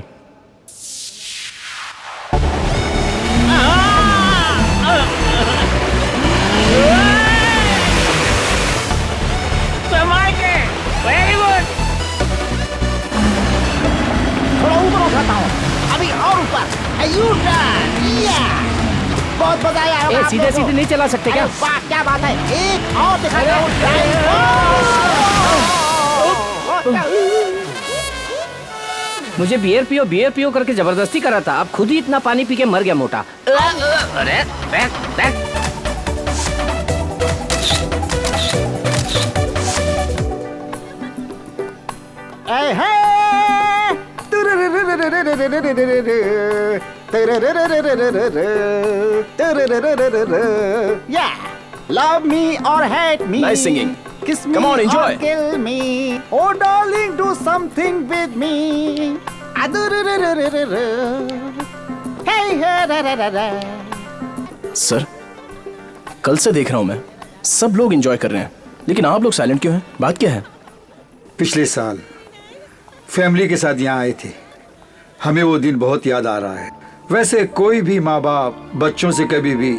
संभाल के। Very good. थोड़ा ऊपर उठाता हूँ, अभी और ऊपर। बहुत मजा आया। सीधे सीधे नहीं चला सकते क्या? वाह क्या बात है। एक और दिखाता हूँ। मुझे बियर पियो करके जबरदस्ती करा था। अब खुद ही इतना पानी पी के मर गया मोटा। अरे back back. Love me or hate me. Nice singing. Kiss me Come on, enjoy. or kill me. Oh darling, do something with me. Hey, sir, कल से देख रहा हूं मैं, सब लोग एंजॉय कर रहे हैं, लेकिन आप लोग साइलेंट क्यों हैं? बात क्या है? पिछले साल फैमिली के साथ यहाँ आए थे, हमें वो दिन बहुत याद आ रहा है। वैसे कोई भी माँ बाप बच्चों से कभी भी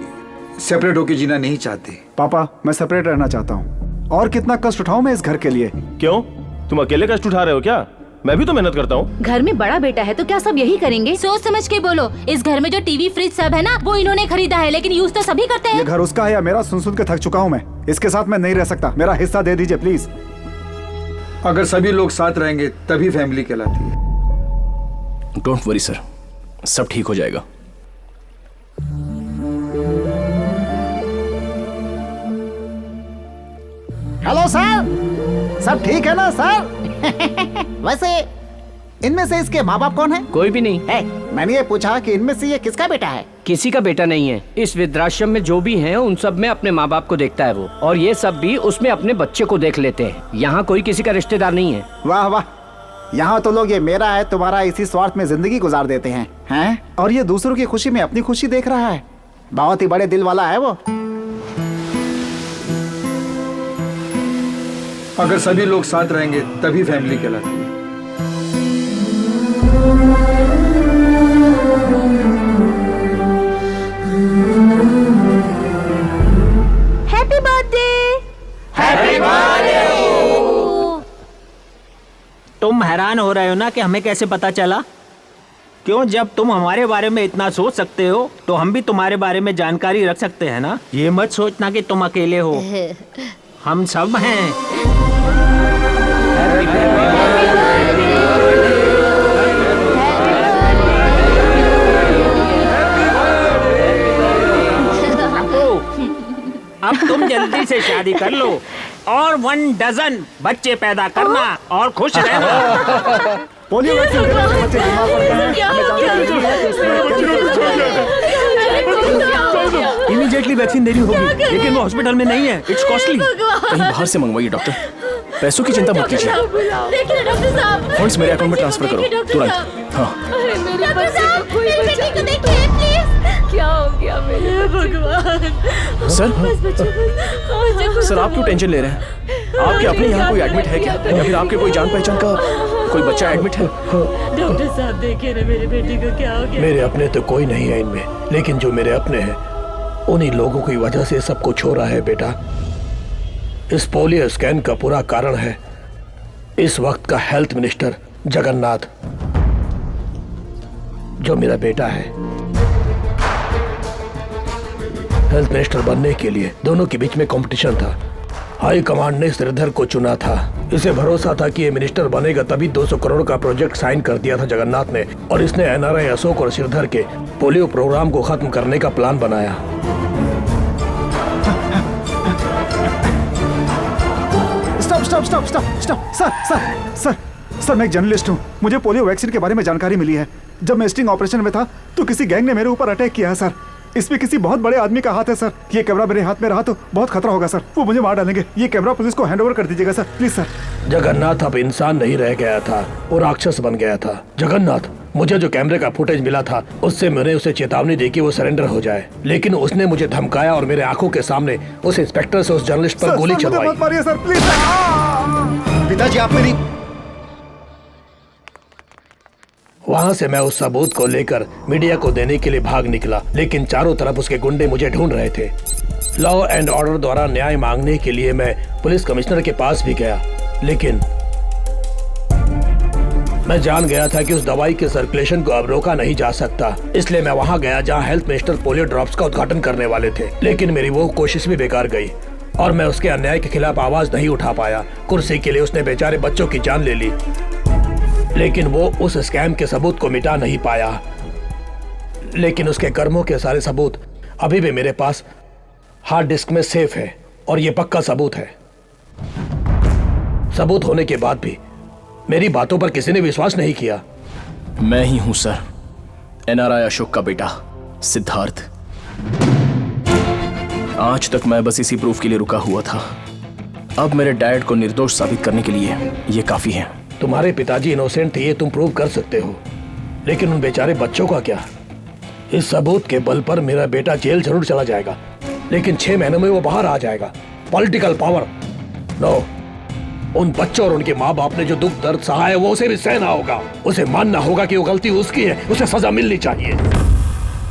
सेपरेट होकर जीना नहीं चाहते। पापा, मैं सेपरेट रहना चाहता हूँ। और कितना कष्ट उठाऊं मैं इस घर के लिए? क्यों, तुम अकेले कष्ट उठा रहे हो क्या? मैं भी तो मेहनत करता हूँ। घर में बड़ा बेटा है तो क्या सब यही करेंगे? सोच समझ के बोलो। इस घर में जो टीवी फ्रिज सब है ना, वो इन्होंने खरीदा है, लेकिन यूज तो सभी करते हैं। ये घर उसका है या मेरा? सुन सुन के थक चुका हूँ मैं। इसके साथ मैं नहीं रह सकता। मेरा हिस्सा दे दीजिए प्लीज। अगर सभी लोग साथ रहेंगे तभी फैमिली कहलाती है। डोंट वरी सर, सब ठीक हो जाएगा। हेलो सर, सब ठीक है ना सर? वैसे इनमें से इसके माँ बाप कौन है? कोई भी नहीं है। मैंने ये पूछा कि इनमें से ये किसका बेटा है? किसी का बेटा नहीं है। इस वृद्धाश्रम में जो भी हैं, उन सब में अपने माँ बाप को देखता है वो, और ये सब भी उसमें अपने बच्चे को देख लेते हैं। यहाँ कोई किसी का रिश्तेदार नहीं है। वाह वाह, यहाँ तो लोग ये मेरा है तुम्हारा इसी स्वार्थ में जिंदगी गुजार देते हैं, हैं? और ये दूसरों की खुशी में अपनी खुशी देख रहा है। बहुत ही बड़े दिल वाला है वो। अगर सभी लोग साथ रहेंगे तभी फैमिली कहलाती है। Happy birthday. Happy birthday. तुम हैरान हो रहे हो ना कि हमें कैसे पता चला? क्यों, जब तुम हमारे बारे में इतना सोच सकते हो तो हम भी तुम्हारे बारे में जानकारी रख सकते हैं ना। ये मत सोचना कि तुम अकेले हो, हम सब हैं। अब तुम जल्दी से शादी कर लो और 1 डजन बच्चे पैदा करना और खुश रहना। पोलियो वैक्सीन देने से बच्चे बीमार पड़ते हैं। हमें जानकारी इमीडिएटली वैक्सीन देनी होगी, लेकिन वो हॉस्पिटल में नहीं है। It's costly. कहीं बाहर से मंगवाइए डॉक्टर। पैसों की चिंता मत कीजिए, देखिए डॉक्टर साहब, फंड्स मेरे अकाउंट में ट्रांसफर करो तुरंत। हाँ, मेरे बच्चे को देखिए प्लीज। क्या हो गया मेरे भगवान? सर आप क्यों टेंशन ले रहे हैं? आपके अपने यहाँ कोई एडमिट है क्या, या फिर आपके कोई जान पहचान का कोई बच्चा एडमिट है? डॉक्टर साहब देखिए ना, मेरे बेटे को क्या हो गया? मेरे अपने तो कोई नहीं है इनमें, लेकिन जो मेरे अपने हैं उन्हीं लोगों की वजह से सब कुछ हो रहा है बेटा। इस पोलियो स्कैन का पूरा कारण है इस वक्त का हेल्थ मिनिस्टर जगन्नाथ, जो मेरा बेटा है। हेल्थ मिनिस्टर बनने के लिए दोनों के बीच में कंपटीशन था। हाई कमांड ने श्रीधर को चुना था। इसे भरोसा था कि ये मिनिस्टर बनेगा, तभी 200 करोड़ का प्रोजेक्ट साइन कर दिया था जगन्नाथ ने, और इसने एनआरआई अशोक और श्रीधर के पोलियो प्रोग्राम को खत्म करने का प्लान बनाया। Stop stop stop stop. Sir मैं एक जर्नलिस्ट हूँ। मुझे पोलियो वैक्सीन के बारे में जानकारी मिली है। जब मैं स्टिंग ऑपरेशन में था तो किसी गैंग ने मेरे ऊपर अटैक किया है सर। इसमें किसी बहुत बड़े आदमी का हाथ है सर। ये कैमरा मेरे हाथ में रहा तो बहुत खतरा होगा सर, वो मुझे मार डालेंगे। ये कैमरा पुलिस को हैंडओवर कर दीजिएगा सर, प्लीज सर। जगन्नाथ अब इंसान नहीं रह गया था, वो राक्षस बन गया था। जगन्नाथ, मुझे जो कैमरे का फुटेज मिला था उससे मैंने उसे चेतावनी दी कि वो सरेंडर हो जाए, लेकिन उसने मुझे धमकाया और मेरे आंखों के सामने उस इंस्पेक्टर से उस जर्नलिस्ट पर गोली चलवाई। मत मारिए सर, प्लीज। पिताजी आप मेरी। वहाँ से मैं उस सबूत को लेकर मीडिया को देने के लिए भाग निकला, लेकिन चारों तरफ उसके गुंडे मुझे ढूंढ रहे थे। लॉ एंड ऑर्डर द्वारा न्याय मांगने के लिए मैं पुलिस कमिश्नर के पास भी गया, लेकिन मैं जान गया था कि उस दवाई के सर्कुलेशन को अब रोका नहीं जा सकता। इसलिए मैं वहां गया जहां हेल्थ मिनिस्टर पोलियो ड्रॉप्स का उद्घाटन करने वाले थे, लेकिन मेरी वो कोशिश भी बेकार गई और मैं उसके अन्याय के खिलाफ आवाज नहीं उठा पाया। कुर्सी के लिए उसने बेचारे बच्चों की जान ले ली, लेकिन वो उस स्कैम के सबूत को मिटा नहीं पाया। लेकिन उसके कर्मों के सारे सबूत अभी भी मेरे पास हार्ड डिस्क में सेफ है, और ये पक्का सबूत है। सबूत होने के बाद भी मेरी बातों पर किसी ने विश्वास नहीं किया। मैं ही हूं सर, एनआरआई अशोक का बेटा सिद्धार्थ। आज तक मैं बस इसी प्रूफ के लिए रुका हुआ था। अब मेरे डैड को निर्दोष साबित करने के लिए ये काफी है। तुम्हारे पिताजी इनोसेंट थे, ये तुम प्रूव कर सकते हो, लेकिन उन बेचारे बच्चों का क्या? इस सबूत के बल पर मेरा बेटा जेल जरूर चला जाएगा, लेकिन 6 महीनों में वो बाहर आ जाएगा। Political power no. उन बच्चों और उनके माँ बाप ने जो दुख दर्द सहा है वो उसे भी सहना होगा। उसे मानना होगा कि वो गलती उसकी है, उसे सजा मिलनी चाहिए।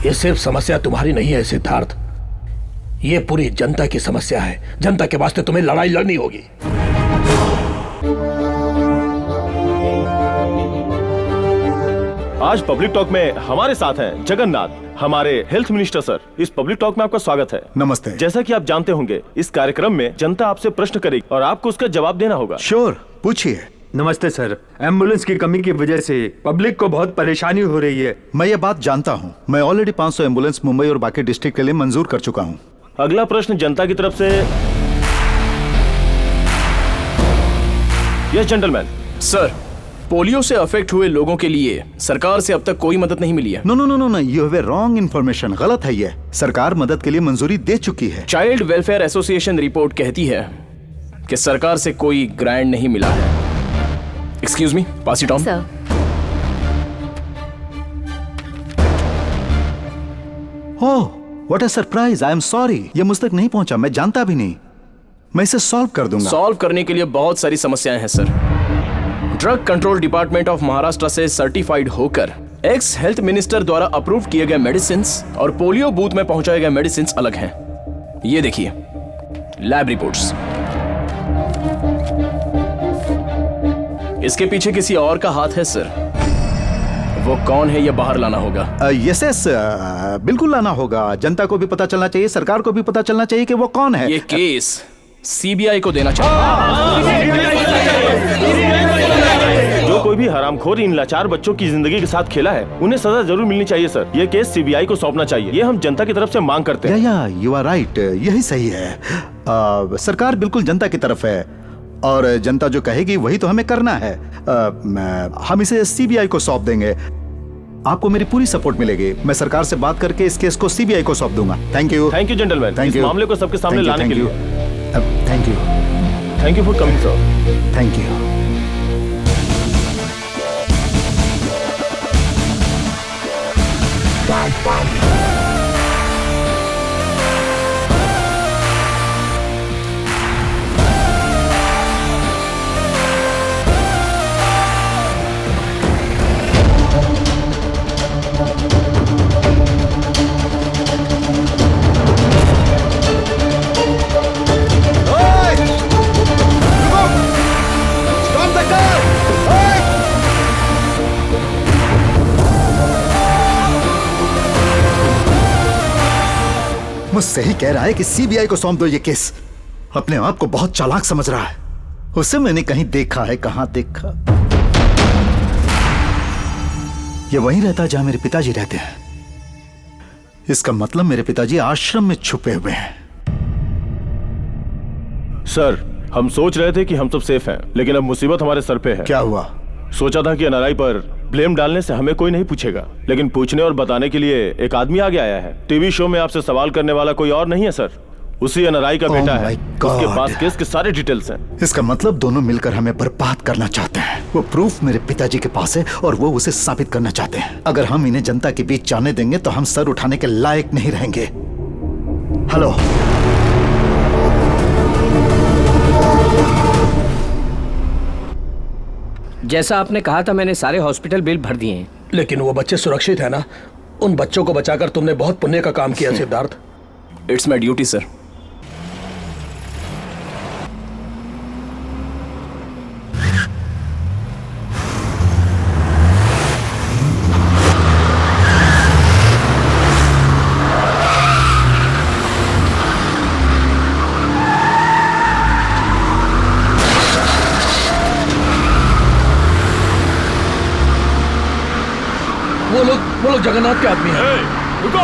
ये सिर्फ समस्या तुम्हारी नहीं है सिद्धार्थ, ये पूरी जनता की समस्या है। जनता के वास्ते तुम्हें लड़ाई लड़नी होगी। आज पब्लिक टॉक में हमारे साथ हैं जगन्नाथ, हमारे हेल्थ मिनिस्टर। सर, इस पब्लिक टॉक में आपका स्वागत है। नमस्ते। जैसा कि आप जानते होंगे, इस कार्यक्रम में जनता आपसे प्रश्न करेगी और आपको उसका जवाब देना होगा। श्योर, पूछिए। नमस्ते सर, एम्बुलेंस की कमी की वजह से पब्लिक को बहुत परेशानी हो रही है। मैं ये बात जानता हूँ। मैं ऑलरेडी 500 एम्बुलेंस मुंबई और बाकी डिस्ट्रिक्ट के लिए मंजूर कर चुका हूँ। अगला प्रश्न जनता की तरफ से। Yes gentleman. सर, पोलियो से अफेक्ट हुए लोगों के लिए सरकार से अब तक कोई मदद नहीं मिली है। No no no no no, you have a wrong information. गलत है ये। सरकार मदद के लिए मंजूरी दे चुकी है। चाइल्ड वेलफेयर एसोसिएशन रिपोर्ट कहती है कि सरकार से कोई ग्रांट नहीं मिला है। Excuse me, pass it on. Sir, oh, what a surprise. I am sorry, ये मुझ तक नहीं पहुंचा। मैं जानता भी नहीं। मैं इसे सॉल्व कर दूंगा। सॉल्व करने के लिए बहुत सारी समस्याएं हैं sir. Drug control department of Maharashtra से सर्टिफाइड होकर एक्स हेल्थ मिनिस्टर द्वारा अप्रूव किए गए मेडिसिन और पोलियो बूथ में पहुंचाए गए मेडिसिन अलग हैं। ये देखिए लैब रिपोर्ट्स। इसके पीछे किसी और का हाथ है सर। वो कौन है ये बाहर लाना होगा। यस यस, बिल्कुल लाना होगा। जनता को भी पता चलना चाहिए, सरकार को भी पता चलना चाहिए कि वो कौन है। ये केस सीबीआई को देना चाहिए। जो कोई भी हरामखोर इन लाचार बच्चों की जिंदगी के साथ खेला है, उन्हें सजा जरूर मिलनी चाहिए सर। ये केस सीबीआई को सौंपना चाहिए। ये हम जनता की तरफ से मांग करते हैं। या यू आर राइट, यही सही है। सरकार बिल्कुल जनता की तरफ है और जनता जो कहेगी वही तो हमें करना है। हम इसे सीबीआई को सौंप देंगे। आपको मेरी पूरी सपोर्ट मिलेगी। मैं सरकार से बात करके इस केस को सीबीआई को सौंप दूंगा। Thank you. Thank you gentleman, thank इस यू। मामले को सबके सामने लाने के लिए। Thank you. Thank you for coming sir. Thank you. मुझसे ही कह रहा है कि सीबीआई को सौंप दो ये केस। अपने आप को बहुत चालाक समझ रहा है। उसे मैंने कहीं देखा है। कहां देखा? ये वहीं रहता है जहां मेरे पिताजी रहते हैं। इसका मतलब मेरे पिताजी आश्रम में छुपे हुए हैं। सर, हम सोच रहे थे कि हम सब सेफ हैं, लेकिन अब मुसीबत हमारे सर पे है। क्या हुआ? सोचा था कि एनआरआई पर ब्लेम डालने से हमें कोई नहीं पूछेगा, लेकिन पूछने और बताने के लिए एक आदमी आगे आया है। टीवी शो में आपसे सवाल करने वाला कोई और नहीं है सर, उसी एनआरआई का बेटा है। उसके पास केस के सारे डिटेल्स हैं। इसका मतलब दोनों मिलकर हमें बर्बाद करना चाहते हैं। वो प्रूफ मेरे पिताजी के पास है और वो उसे साबित करना चाहते हैं। अगर हम इन्हें जनता के बीच जाने देंगे तो हम सर उठाने के लायक नहीं रहेंगे। हेलो, जैसा आपने कहा था, मैंने सारे हॉस्पिटल बिल भर दिए हैं। लेकिन वो बच्चे सुरक्षित है ना? उन बच्चों को बचाकर तुमने बहुत पुण्य का काम किया Siddharth. It's my duty sir. वो लोग जगन्नाथ के आदमी हैं। रुको।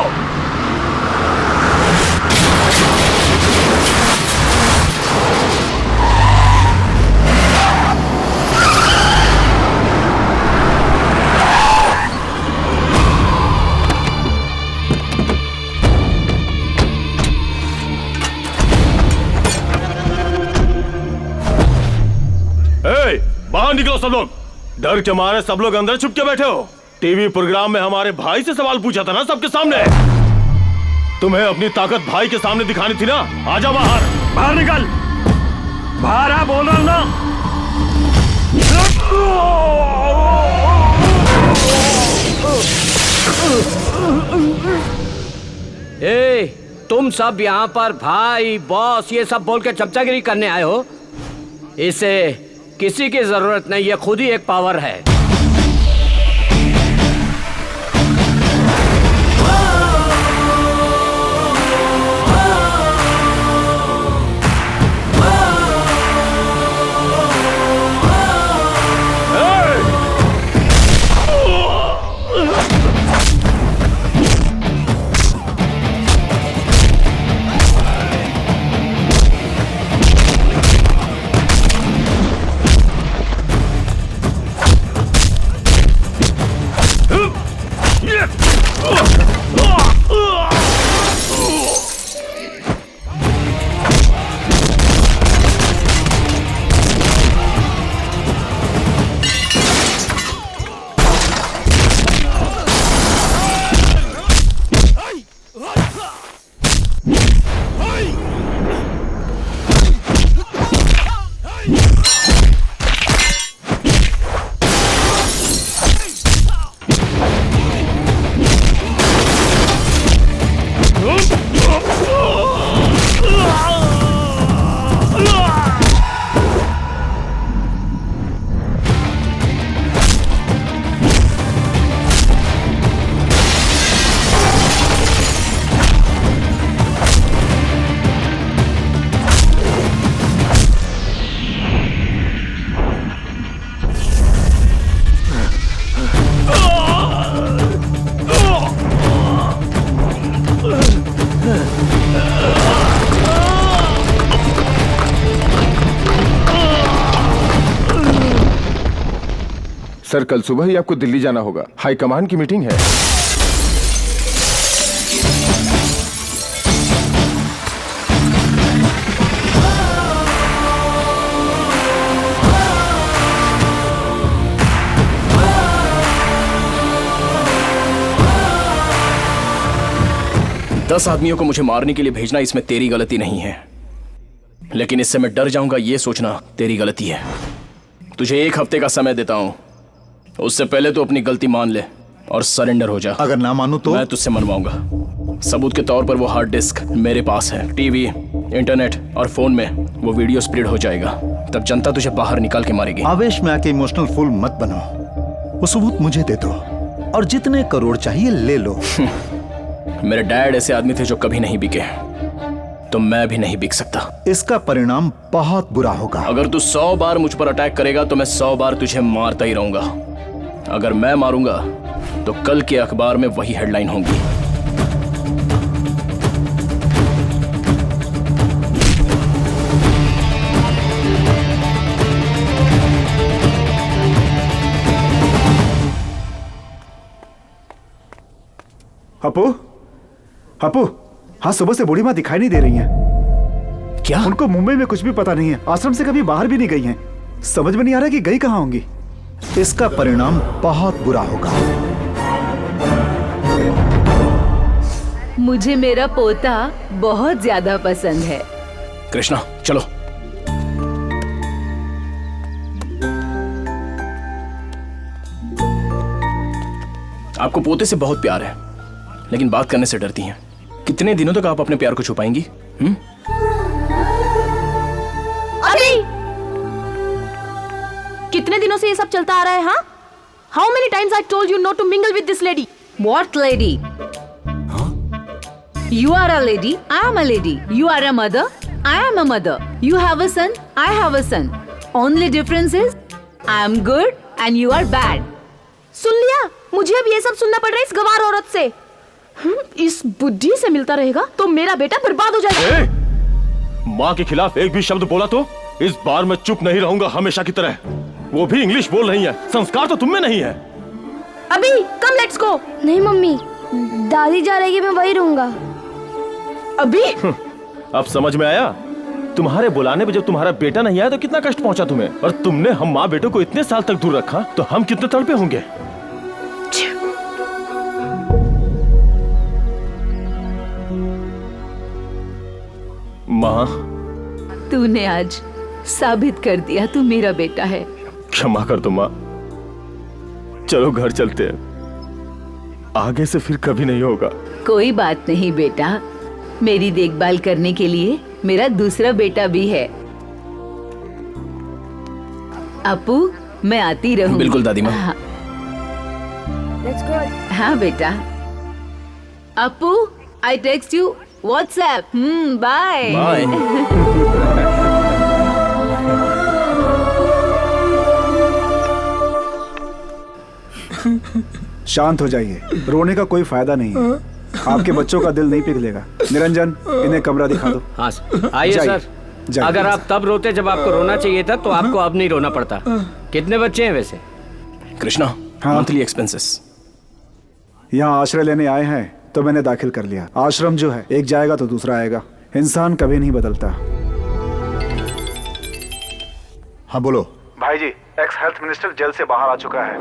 सब लोग? डर के मारे सब लोग अंदर छुप के बैठे हो। टीवी प्रोग्राम में हमारे भाई से सवाल पूछा था ना सबके सामने। तुम्हें अपनी ताकत भाई के सामने दिखानी थी ना। आजा बाहर। बाहर निकल। बाहर आ, बोल रहा हूं ना। ए, तुम सब यहाँ पर भाई बॉस ये सब बोल के चमचागिरी करने आए हो? इसे किसी की जरूरत नहीं, ये खुद ही एक पावर है। सर, कल सुबह ही आपको दिल्ली जाना होगा। हाई कमान की मीटिंग है। दस आदमियों को मुझे मारने के लिए भेजना इसमें तेरी गलती नहीं है, लेकिन इससे मैं डर जाऊंगा ये सोचना तेरी गलती है। तुझे 1 हफ्ते का समय देता हूं, उससे पहले तो अपनी गलती मान ले और सरेंडर हो जा। अगर ना मानू तो? मैं तुझसे मनवाऊंगा। सबूत के तौर पर वो हार्ड डिस्क मेरे पास है। टीवी, इंटरनेट और फोन में वो वीडियो स्प्रेड हो जाएगा। तब जनता तुझे बाहर निकाल के मारेगी। आवेश में आके इमोशनल फूल मत बनो। वो सबूत मुझे दे दो और जितने करोड़ चाहिए ले लो। मेरे डैड ऐसे आदमी थे जो कभी नहीं बिके, तो मैं भी नहीं बिक सकता। इसका परिणाम बहुत बुरा होगा। अगर तू 100 बार मुझ पर अटैक करेगा तो मैं 100 बार तुझे मारता ही रहूंगा। अगर मैं मारूंगा तो कल के अखबार में वही हेडलाइन होगी। हप्पू, हप्पू, हाँ, सुबह से बूढ़ी माँ दिखाई नहीं दे रही हैं। क्या? उनको मुंबई में कुछ भी पता नहीं है। आश्रम से कभी बाहर भी नहीं गई हैं। समझ में नहीं आ रहा कि गई कहाँ होंगी। इसका परिणाम बहुत बुरा होगा। मुझे मेरा पोता बहुत ज्यादा पसंद है। कृष्णा, चलो। आपको पोते से बहुत प्यार है, लेकिन बात करने से डरती हैं। कितने दिनों तक आप अपने प्यार को छुपाएंगी? अरे कितने दिनों से ये सब चलता आ रहा है? हाँ, how many times I told you not to mingle with this lady? What lady? You are a lady, I am a lady. You are a mother, I am a mother. You have a son, I have a son. Only difference is I am good and you are bad. सुन लिया? मुझे अब ये सब सुनना पड़ रहा है इस गवार औरत से। इस बुद्धि से मिलता रहेगा तो मेरा बेटा बर्बाद हो जाएगा। माँ के खिलाफ एक भी शब्द बोला तो इस बार मैं चुप नहीं रहूंगा हमेशा की तरह। वो भी इंग्लिश बोल रही है। संस्कार तो तुम में नहीं है। अभी कम, लेट्स गो। नहीं मम्मी, दादी जा रही है, मैं वही रहूंगा। अभी अब समझ में आया? तुम्हारे बुलाने पे जब तुम्हारा बेटा नहीं आया तो कितना कष्ट पहुंचा तुम्हें, और तुमने हम माँ बेटों को इतने साल तक दूर रखा तो हम कितने तड़पे होंगे। माँ, तूने आज साबित कर दिया तू मेरा बेटा है। क्षमा कर दो माँ, चलो घर चलते हैं, आगे से फिर कभी नहीं होगा। कोई बात नहीं बेटा, मेरी देखभाल करने के लिए मेरा दूसरा बेटा भी है। अपू, मैं आती रहूंगी। बिल्कुल दादी माँ। हाँ। हाँ बेटा। Apu, I text you WhatsApp. Bye bye. शांत हो जाइए, रोने का कोई फायदा नहीं है। आपके बच्चों का दिल नहीं पिघलेगा। निरंजन, इन्हें कमरा दिखा दो। हाँ आइए सर। अगर आप तब रोते जब आपको रोना चाहिए था तो आपको अब नहीं रोना पड़ता। कितने बच्चे हैं वैसे? Krishna, monthly expenses. यहाँ आश्रय लेने आए हैं तो मैंने दाखिल कर लिया। आश्रम जो है एक जाएगा तो दूसरा आएगा, इंसान कभी नहीं बदलता। हाँ बोलो। भाई जी, एक्स हेल्थ मिनिस्टर जेल से बाहर आ चुका है।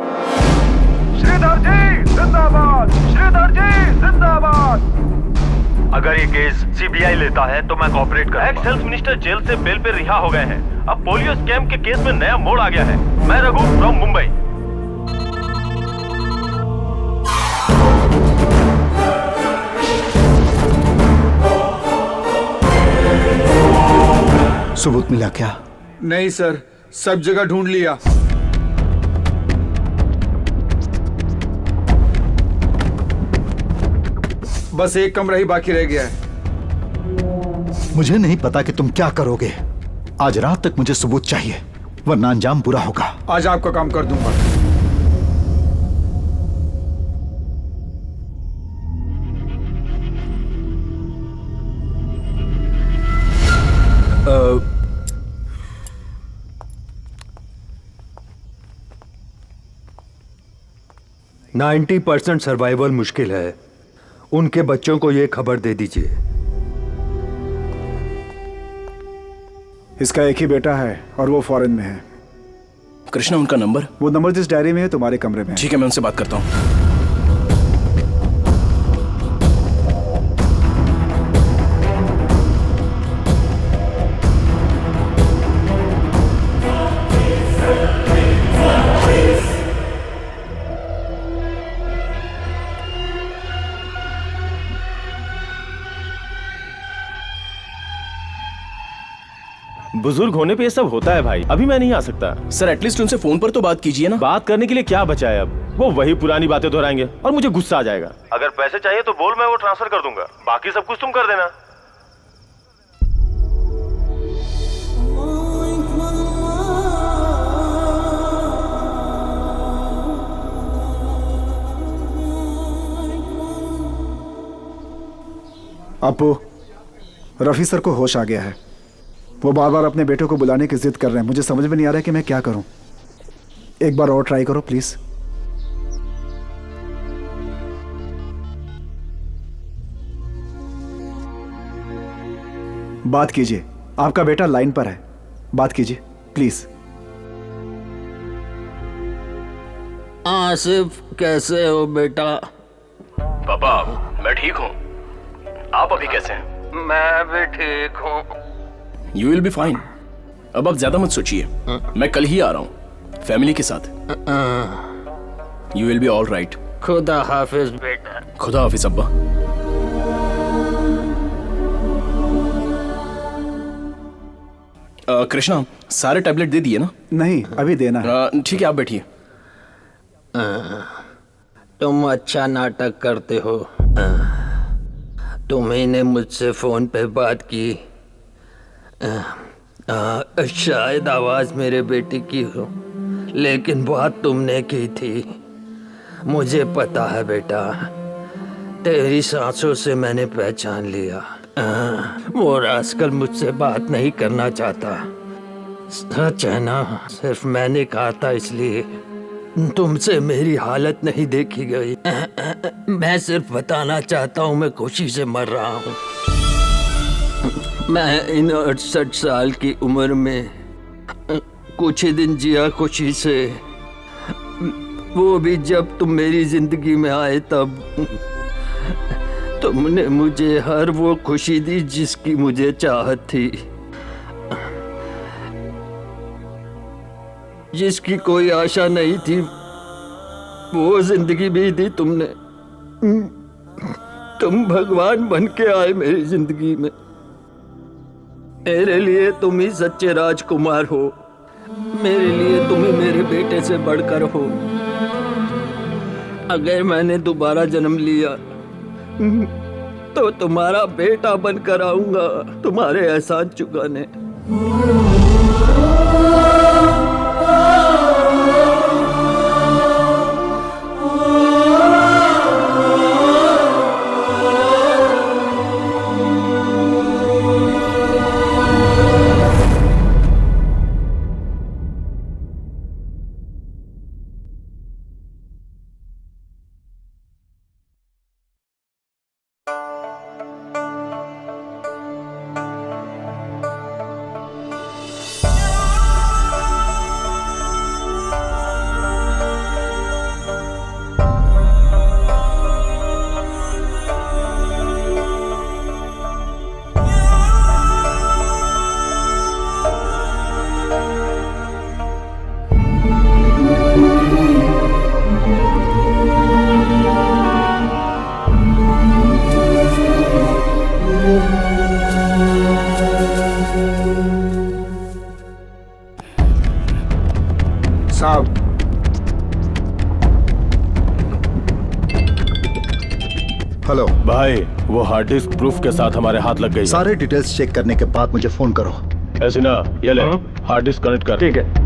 श्रीधर जी जिंदाबाद, श्रीधर जी जिंदाबाद। अगर ये केस सीबीआई लेता है तो मैं कोऑपरेट करूंगा। एक्स हेल्थ मिनिस्टर जेल से बेल पे रिहा हो गए हैं। अब पोलियो स्कैम के केस में नया मोड़ आ गया है। मैं रघु फ्रॉम मुंबई। सबूत मिला क्या? नहीं सर, सब जगह ढूंढ लिया। बस एक कमरा ही बाकी रह गया है। मुझे नहीं पता कि तुम क्या करोगे। आज रात तक मुझे सबूत चाहिए, वरना अंजाम बुरा होगा। आज आपका काम कर दूंगा। अ 90% सर्वाइवल मुश्किल है। उनके बच्चों को ये खबर दे दीजिए। इसका एक ही बेटा है और वो फॉरेन में है। कृष्णा, उनका नंबर? वो नंबर जिस डायरी में है तुम्हारे कमरे में। ठीक है, मैं उनसे बात करता हूँ। बुजुर्ग होने पे ये सब होता है भाई। अभी मैं नहीं आ सकता। सर, एटलीस्ट उनसे फोन पर तो बात कीजिए ना। बात करने के लिए क्या बचा है अब? वो वही पुरानी बातें दोहराएंगे और मुझे गुस्सा आ जाएगा। अगर पैसे चाहिए तो बोल, मैं वो ट्रांसफर कर दूंगा। बाकी सब कुछ तुम कर देना। अपू, रफी सर को होश आ गया है। वो बार बार अपने बेटे को बुलाने की जिद कर रहे हैं। मुझे समझ में नहीं आ रहा है कि मैं क्या करूं। एक बार और ट्राई करो प्लीज। बात कीजिए, आपका बेटा लाइन पर है। बात कीजिए प्लीज। आसिफ, कैसे हो बेटा? पापा, मैं ठीक हूँ। आप अभी कैसे हैं? मैं भी ठीक हूँ। You will be fine. अब आप ज्यादा मत सोचिए, मैं कल ही आ रहा हूँ फैमिली के साथ। You will be all right. खुदा हाफिज बेटा। खुदा हाफिज अब्बा। कृष्णा, सारे टैबलेट दे दिए ना? नहीं, अभी देना है। ठीक है, आप बैठिए। तुम अच्छा नाटक करते हो। तुम्ही ने मुझसे फोन पे बात की। शायद आवाज मेरे बेटे की हो, लेकिन बात तुमने की थी। मुझे पता है बेटा, तेरी सांसों से मैंने पहचान लिया। वो रास्कल मुझसे बात नहीं करना चाहता। सच है ना? सिर्फ मैंने कहा था इसलिए तुमसे मेरी हालत नहीं देखी गई। मैं सिर्फ बताना चाहता हूँ मैं खुशी से मर रहा हूँ। मैं इन 68 साल की उम्र में कुछ ही दिन जिया खुशी से, वो भी जब तुम मेरी जिंदगी में आए तब। तुमने मुझे हर वो खुशी दी जिसकी मुझे चाहत थी, जिसकी कोई आशा नहीं थी, वो जिंदगी भी दी तुमने। तुम भगवान बन के आए मेरी जिंदगी में। मेरे लिए तुम ही सच्चे राजकुमार हो, मेरे लिए तुम ही मेरे बेटे से बढ़कर हो। अगर मैंने दोबारा जन्म लिया तो तुम्हारा बेटा बनकर आऊंगा तुम्हारे एहसान चुकाने। हेलो भाई, वो हार्ड डिस्क प्रूफ के साथ हमारे हाथ लग गई। सारे डिटेल्स चेक करने के बाद मुझे फोन करो। ऐसे ना, ये ले हार्ड डिस्क कनेक्ट कर। ठीक है।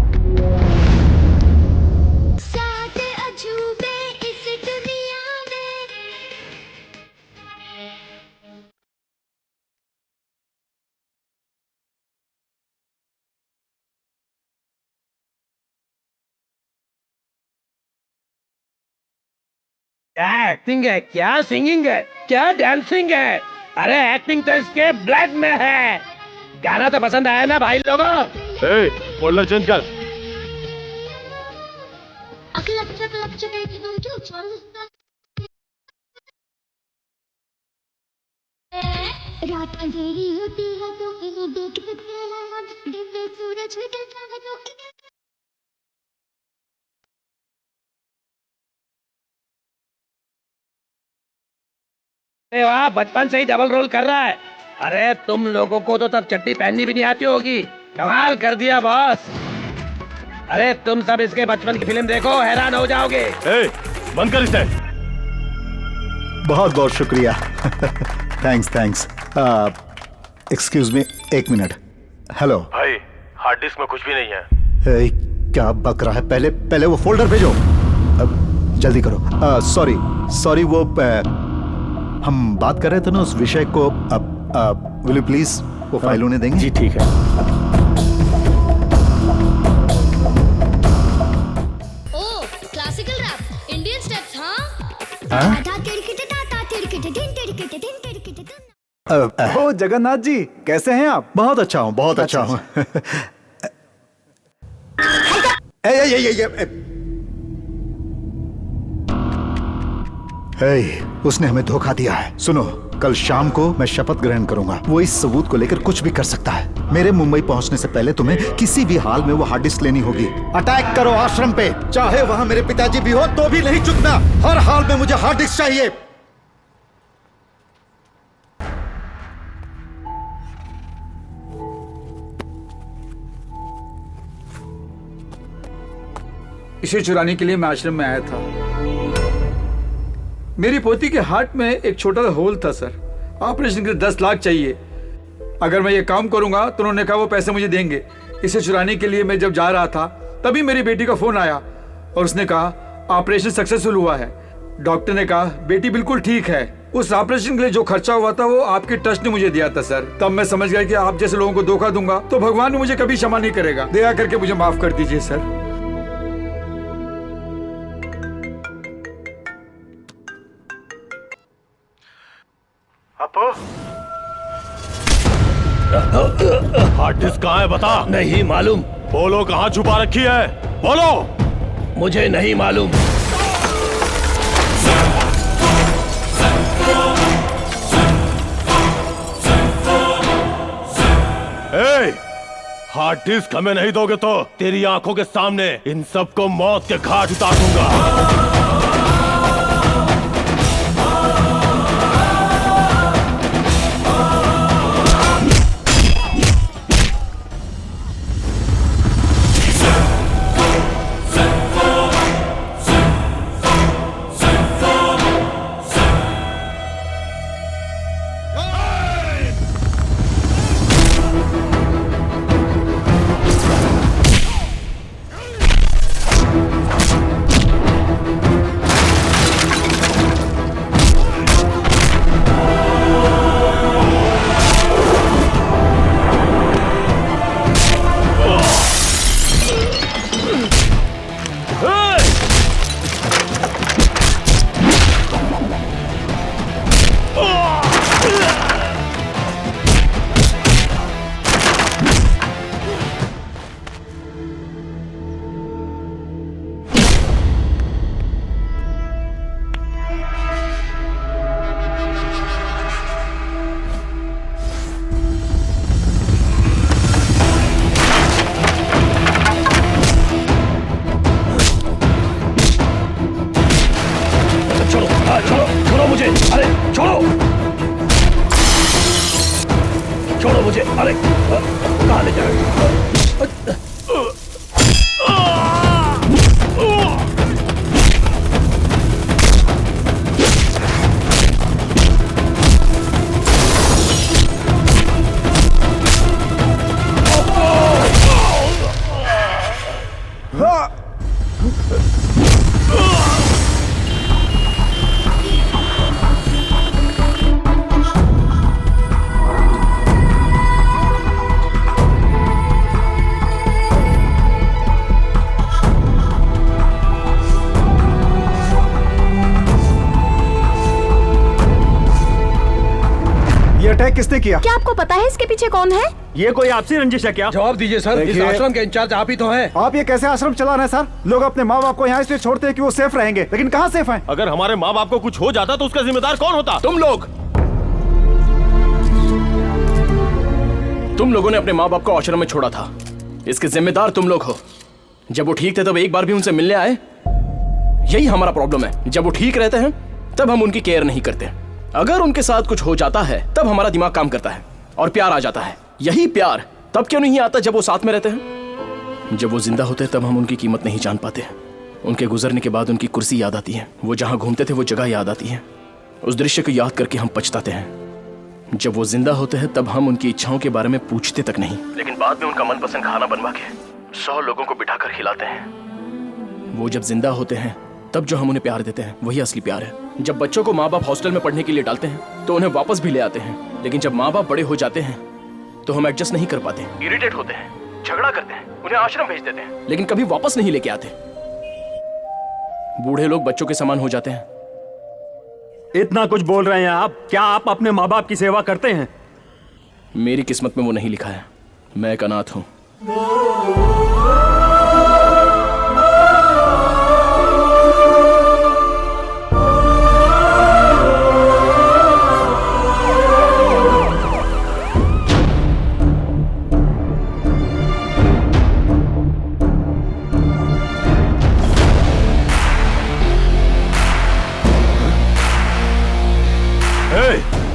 क्या एक्टिंग है, क्या सिंगिंग है, क्या डांसिंग है। अरे एक्टिंग तो इसके ब्लड में है। गाना तो पसंद आया ना भाई लोगों? फोल्डर चेंज कर। रात अंधेरी होती है तो कहीं देख सकते हैं हम, दिन में सूरज निकलता है तो अरे वाह, बचपन से ही डबल रोल कर रहा है। अरे तुम लोगों को तो तब चड्डी पहननी भी नहीं आती होगी। कमाल कर दिया बॉस। अरे तुम सब इसके बचपन की फिल्म देखो, हैरान हो जाओगे। बंद कर इसे। बहुत बहुत शुक्रिया। थैंक्स। एक्सक्यूज मी, एक मिनट। हेलो भाई, हार्ड डिस्क में कुछ भी नहीं है। क्या बक रहा है? पहले वो फोल्डर भेजो। जल्दी करो। सॉरी वो हम बात कर रहे थे ना उस विषय को। विल यू प्लीज वो फाइल उन्हें देंगे? जी ठीक है। ओ क्लासिकल रैप, इंडियन स्टेप्स। हाँ ओ जगन्नाथ जी, कैसे हैं आप? बहुत अच्छा हूँ, बहुत अच्छा हूँ। उसने हमें धोखा दिया है। सुनो, कल शाम को मैं शपथ ग्रहण करूंगा। वो इस सबूत को लेकर कुछ भी कर सकता है। मेरे मुंबई पहुंचने से पहले तुम्हें किसी भी हाल में वो हार्ड डिस्क लेनी होगी। अटैक करो आश्रम पे, चाहे वहां मेरे पिताजी भी हो तो भी नहीं चुकना। हर हाल में मुझे हार्ड डिस्क चाहिए। इसे चुराने के लिए मैं आश्रम में आया था। मेरी पोती के हार्ट में एक छोटा सा होल था सर। ऑपरेशन के लिए 10 लाख चाहिए। अगर मैं ये काम करूंगा तो उन्होंने कहा वो पैसे मुझे देंगे। इसे चुराने के लिए मैं जब जा रहा था तभी मेरी बेटी का फोन आया और उसने कहा ऑपरेशन सक्सेसफुल हुआ है। डॉक्टर ने कहा बेटी बिल्कुल ठीक है। उस ऑपरेशन के लिए जो खर्चा हुआ था वो आपके ट्रस्ट ने मुझे दिया था सर। तब मैं समझ गया कि आप जैसे लोगों को धोखा दूंगा तो भगवान भी मुझे कभी क्षमा नहीं करेगा। दया करके मुझे माफ कर दीजिए सर। अपो हार्ड डिस्क कहाँ है बता। नहीं मालूम। बोलो कहाँ छुपा रखी है, बोलो। मुझे नहीं मालूम। हार्ड डिस्क हमें नहीं दोगे तो तेरी आंखों के सामने इन सबको मौत के घाट उतार दूंगा। छोड़ो मुझे। अरे कहाँ ले जा रहे हो? अटैक किसने किया? क्या आपको पता है इसके पीछे कौन है? ये कोई आपसी रंजिश है क्या? जवाब दीजिए सर, इस आश्रम के इंचार्ज आप ही तो हैं। आप ये कैसे आश्रम चला रहे हैं सर? लोग अपने माँ बाप को यहाँ इसलिए छोड़ते हैं कि वो सेफ रहेंगे, लेकिन कहाँ सेफ हैं? अगर हमारे माँ बाप को कुछ हो जाता तो उसका जिम्मेदार कौन होता? तुम लोग। तुम लोगों ने अपने माँ बाप को आश्रम में छोड़ा था, इसके जिम्मेदार तुम लोग हो। जब वो ठीक थे तब एक बार भी उनसे मिलने आए? यही हमारा प्रॉब्लम है, जब वो ठीक रहते हैं तब हम उनकी केयर नहीं करते। अगर उनके साथ कुछ हो जाता है तब हमारा दिमाग काम करता है और प्यार आ जाता है। यही प्यार तब क्यों नहीं आता जब वो साथ में रहते हैं? जब वो जिंदा होते हैं तब हम उनकी कीमत नहीं जान पाते। उनके गुजरने के बाद उनकी कुर्सी याद आती है, वो जहां घूमते थे वो जगह याद आती है। उस दृश्य को याद करके हम पछताते हैं। जब वो जिंदा होते हैं तब हम उनकी इच्छाओं के बारे में पूछते तक नहीं, लेकिन बाद में उनका मनपसंद खाना बनवा के 100 लोगों को बिठाकर खिलाते हैं। वो जब जिंदा होते हैं तब जो हम उन्हें प्यार देते हैं वही असली प्यार है। जब बच्चों को माँ बाप हॉस्टल में पढ़ने के लिए डालते हैं तो उन्हें वापस भी ले आते हैं, लेकिन जब माँ बाप बड़े हो जाते हैं तो हम एडजस्ट नहीं कर पाते, इरिटेट होते हैं, झगड़ा करते हैं, उन्हें आश्रम भेज देते हैं, लेकिन कभी वापस नहीं लेके आते। बूढ़े लोग बच्चों के समान हो जाते हैं। इतना कुछ बोल रहे हैं आप, क्या आप अपने माँ बाप की सेवा करते हैं? मेरी किस्मत में वो नहीं लिखा है, मैं एक अनाथ हूं।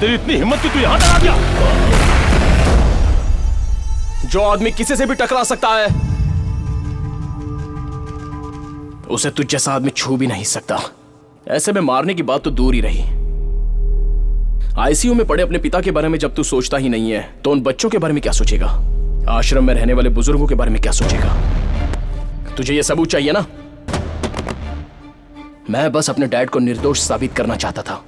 तेरी इतनी हिम्मत कि तू यहां तक आ गया? जो आदमी किसी से भी टकरा सकता है उसे तुझ जैसा आदमी छू भी नहीं सकता। ऐसे में मारने की बात तो दूर ही रही। आईसीयू में पड़े अपने पिता के बारे में जब तू सोचता ही नहीं है तो उन बच्चों के बारे में क्या सोचेगा? आश्रम में रहने वाले बुजुर्गों के बारे में क्या सोचेगा? तुझे यह सबूत चाहिए ना? मैं बस अपने डैड को निर्दोष साबित करना चाहता था।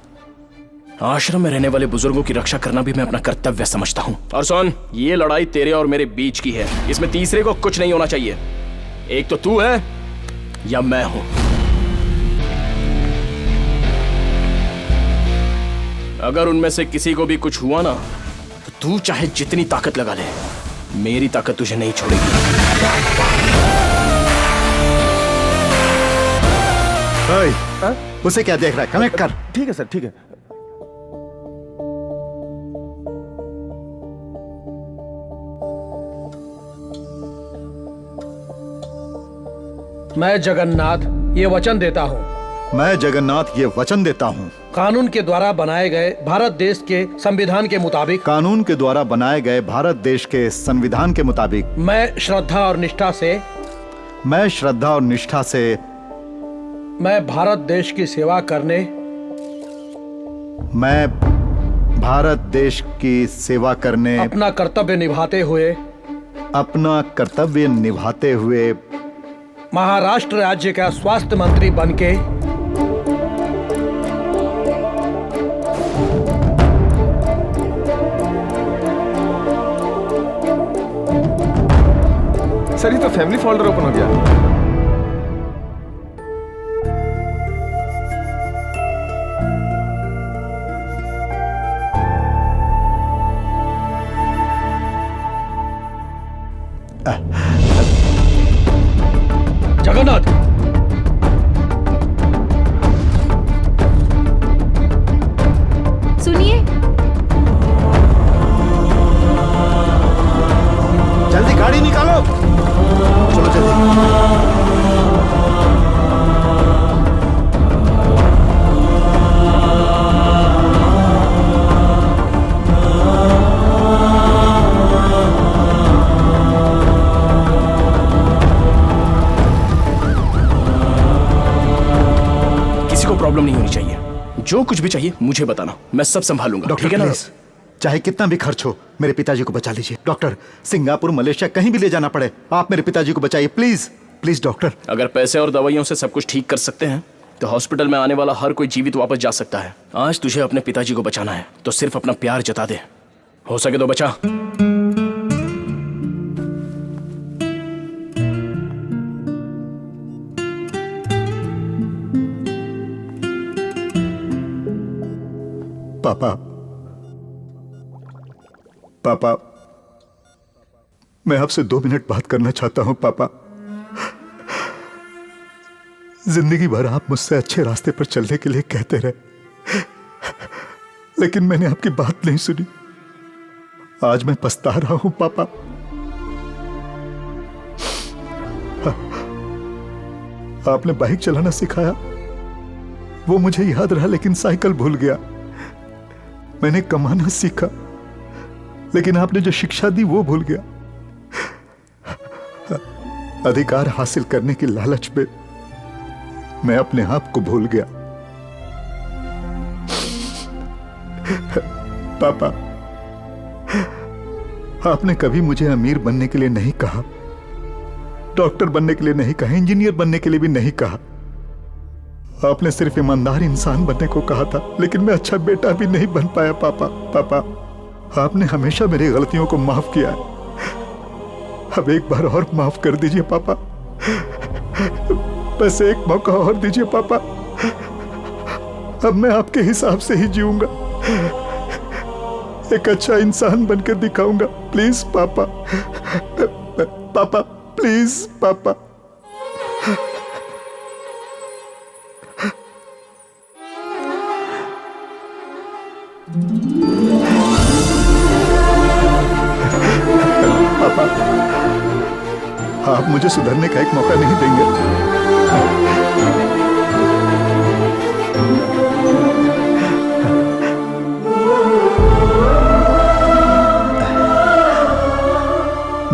आश्रम में रहने वाले बुजुर्गों की रक्षा करना भी मैं अपना कर्तव्य समझता हूं। और सुन, ये लड़ाई तेरे और मेरे बीच की है, इसमें तीसरे को कुछ नहीं होना चाहिए। एक तो तू है या मैं हूं। अगर उनमें से किसी को भी कुछ हुआ ना तो तू चाहे जितनी ताकत लगा ले, मेरी ताकत तुझे नहीं छोड़ेगी। उसे क्या देख रहा है? कनेक्ट कर। ठीक है सर, ठीक है। मैं जगन्नाथ ये वचन देता हूँ, मैं जगन्नाथ ये वचन देता हूँ, कानून के द्वारा बनाए गए भारत देश के संविधान के मुताबिक, कानून के द्वारा बनाए गए भारत देश के संविधान के मुताबिक, मैं श्रद्धा और निष्ठा से मैं भारत देश की सेवा करने, मैं भारत देश की सेवा करने, अपना कर्तव्य निभाते हुए महाराष्ट्र राज्य का स्वास्थ्य मंत्री बनके सर, ये तो फैमिली फोल्डर ओपन हो गया। जगन्नाथ, सुनिए, जल्दी गाड़ी निकालो। चलो जल्दी। प्रॉब्लम नहीं होनी चाहिए। जो कुछ भी चाहिए मुझे बताना, मैं सब संभालूंगा, ठीक है ना? चाहे कितना भी खर्च हो, मेरे पिताजी को बचा लीजिए। डॉक्टर, सिंगापुर, मलेशिया कहीं भी ले जाना पड़े, आप मेरे पिताजी को बचाइए प्लीज, प्लीज डॉक्टर। अगर पैसे और दवाइयों से सब कुछ ठीक कर सकते हैं तो हॉस्पिटल में आने वाला हर कोई जीवित वापस जा सकता है। आज तुझे अपने पिताजी को बचाना है तो सिर्फ अपना प्यार जता दे, हो सके तो बचा। पापा, पापा, मैं आपसे 2 मिनट बात करना चाहता हूं। पापा, जिंदगी भर आप मुझसे अच्छे रास्ते पर चलने के लिए कहते रहे, लेकिन मैंने आपकी बात नहीं सुनी। आज मैं पछता रहा हूं पापा। आपने बाइक चलाना सिखाया, वो मुझे याद रहा, लेकिन साइकिल भूल गया। मैंने कमाना सीखा, लेकिन आपने जो शिक्षा दी वो भूल गया। अधिकार हासिल करने की लालच में मैं अपने आप को भूल गया। पापा, आपने कभी मुझे अमीर बनने के लिए नहीं कहा, डॉक्टर बनने के लिए नहीं कहा, इंजीनियर बनने के लिए भी नहीं कहा। आपने सिर्फ ईमानदार इंसान बनने को कहा था, लेकिन मैं अच्छा बेटा भी नहीं बन पाया। पापा, पापा, आपने हमेशा मेरी गलतियों को माफ किया है। अब एक बार और माफ कर दीजिए पापा, बस एक मौका और दीजिए पापा। अब मैं आपके हिसाब से ही जीऊंगा, एक अच्छा इंसान बनकर दिखाऊंगा। प्लीज पापा, पापा, प्लीज पापा। पापा, आप मुझे सुधरने का एक मौका नहीं देंगे?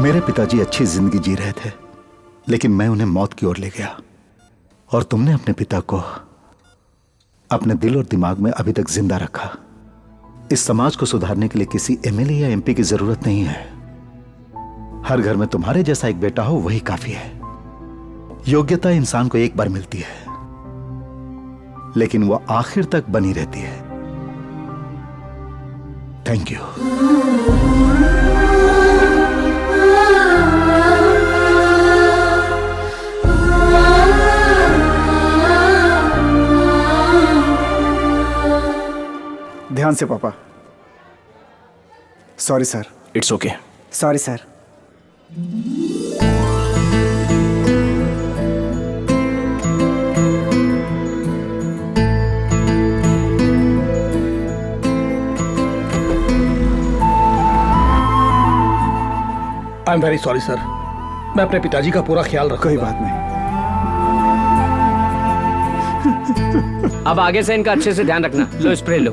मेरे पिताजी अच्छी जिंदगी जी रहे थे, लेकिन मैं उन्हें मौत की ओर ले गया, और तुमने अपने पिता को अपने दिल और दिमाग में अभी तक जिंदा रखा। इस समाज को सुधारने के लिए किसी एमएलए या एमपी की जरूरत नहीं है। हर घर में तुम्हारे जैसा एक बेटा हो, वही काफी है। योग्यता इंसान को एक बार मिलती है, लेकिन वो आखिर तक बनी रहती है। Thank you. ध्यान से पापा। Sorry sir. It's okay. Sorry sir. I am very sorry sir. मैं अपने पिताजी का पूरा ख्याल रखूंगा। कोई बात नहीं। अब आगे से इनका अच्छे से ध्यान रखना। लो स्प्रे लो।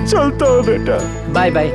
चलता हूँ बेटा। Bye bye.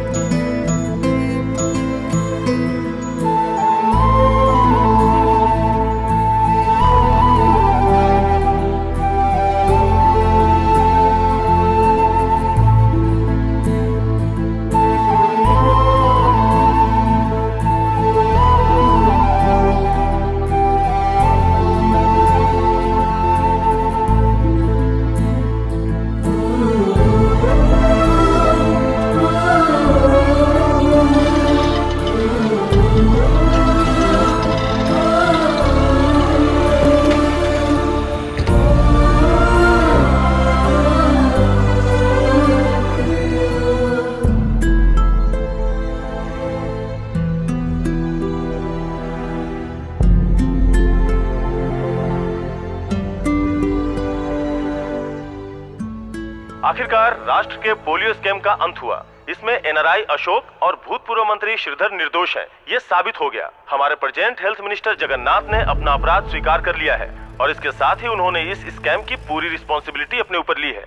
आखिरकार राष्ट्र के पोलियो स्कैम का अंत हुआ। इसमें एनआरआई अशोक और भूतपूर्व मंत्री श्रीधर निर्दोष हैं। ये साबित हो गया। हमारे प्रेजेंट हेल्थ मिनिस्टर जगन्नाथ ने अपना अपराध स्वीकार कर लिया है और इसके साथ ही उन्होंने इस स्कैम की पूरी रिस्पॉन्सिबिलिटी अपने ऊपर ली है।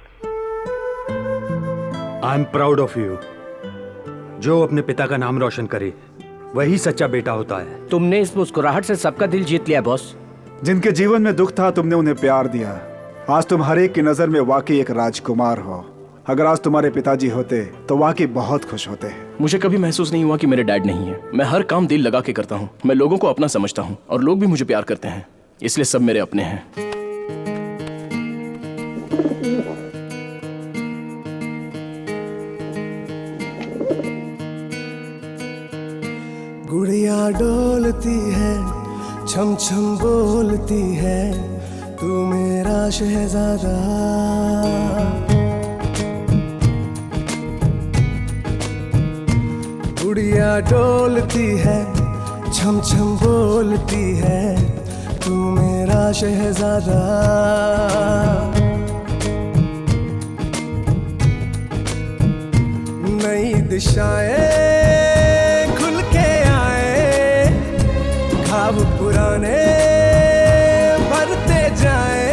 I am proud of you. जो अपने पिता का नाम रोशन करे वही सच्चा बेटा होता है। तुमने इस मुस्कुराहट से सबका दिल जीत लिया बॉस। जिनके जीवन में दुख था तुमने उन्हें प्यार दिया। आज तुम हर एक की नजर में वाकई एक राजकुमार हो। अगर आज तुम्हारे पिताजी होते तो वाकई बहुत खुश होते। मुझे कभी महसूस नहीं हुआ कि मेरे डैड नहीं है। मैं हर काम दिल लगा के करता हूँ। मैं लोगों को अपना समझता हूँ और लोग भी मुझे प्यार करते हैं, इसलिए सब मेरे अपने हैं। गुड़िया डोलती है, छम छम बोलती है, तू मेरा शहजादा। गुड़िया डोलती है, छम छम बोलती है, तू मेरा शहजादा। नई दिशाएं खुल के आए, ख्वाब पुराने भरते जाए।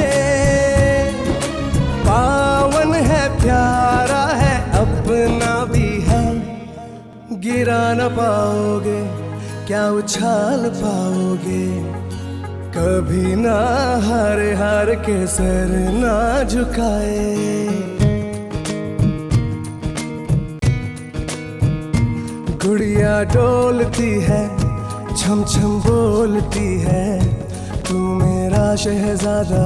पावन है, प्यारा है, अपना भी है। गिरा न पाओगे, क्या उछाल पाओगे। कभी ना हार हार के सर ना झुकाए। गुड़िया डोलती है, छम छम बोलती है, तू मेरा शहजादा।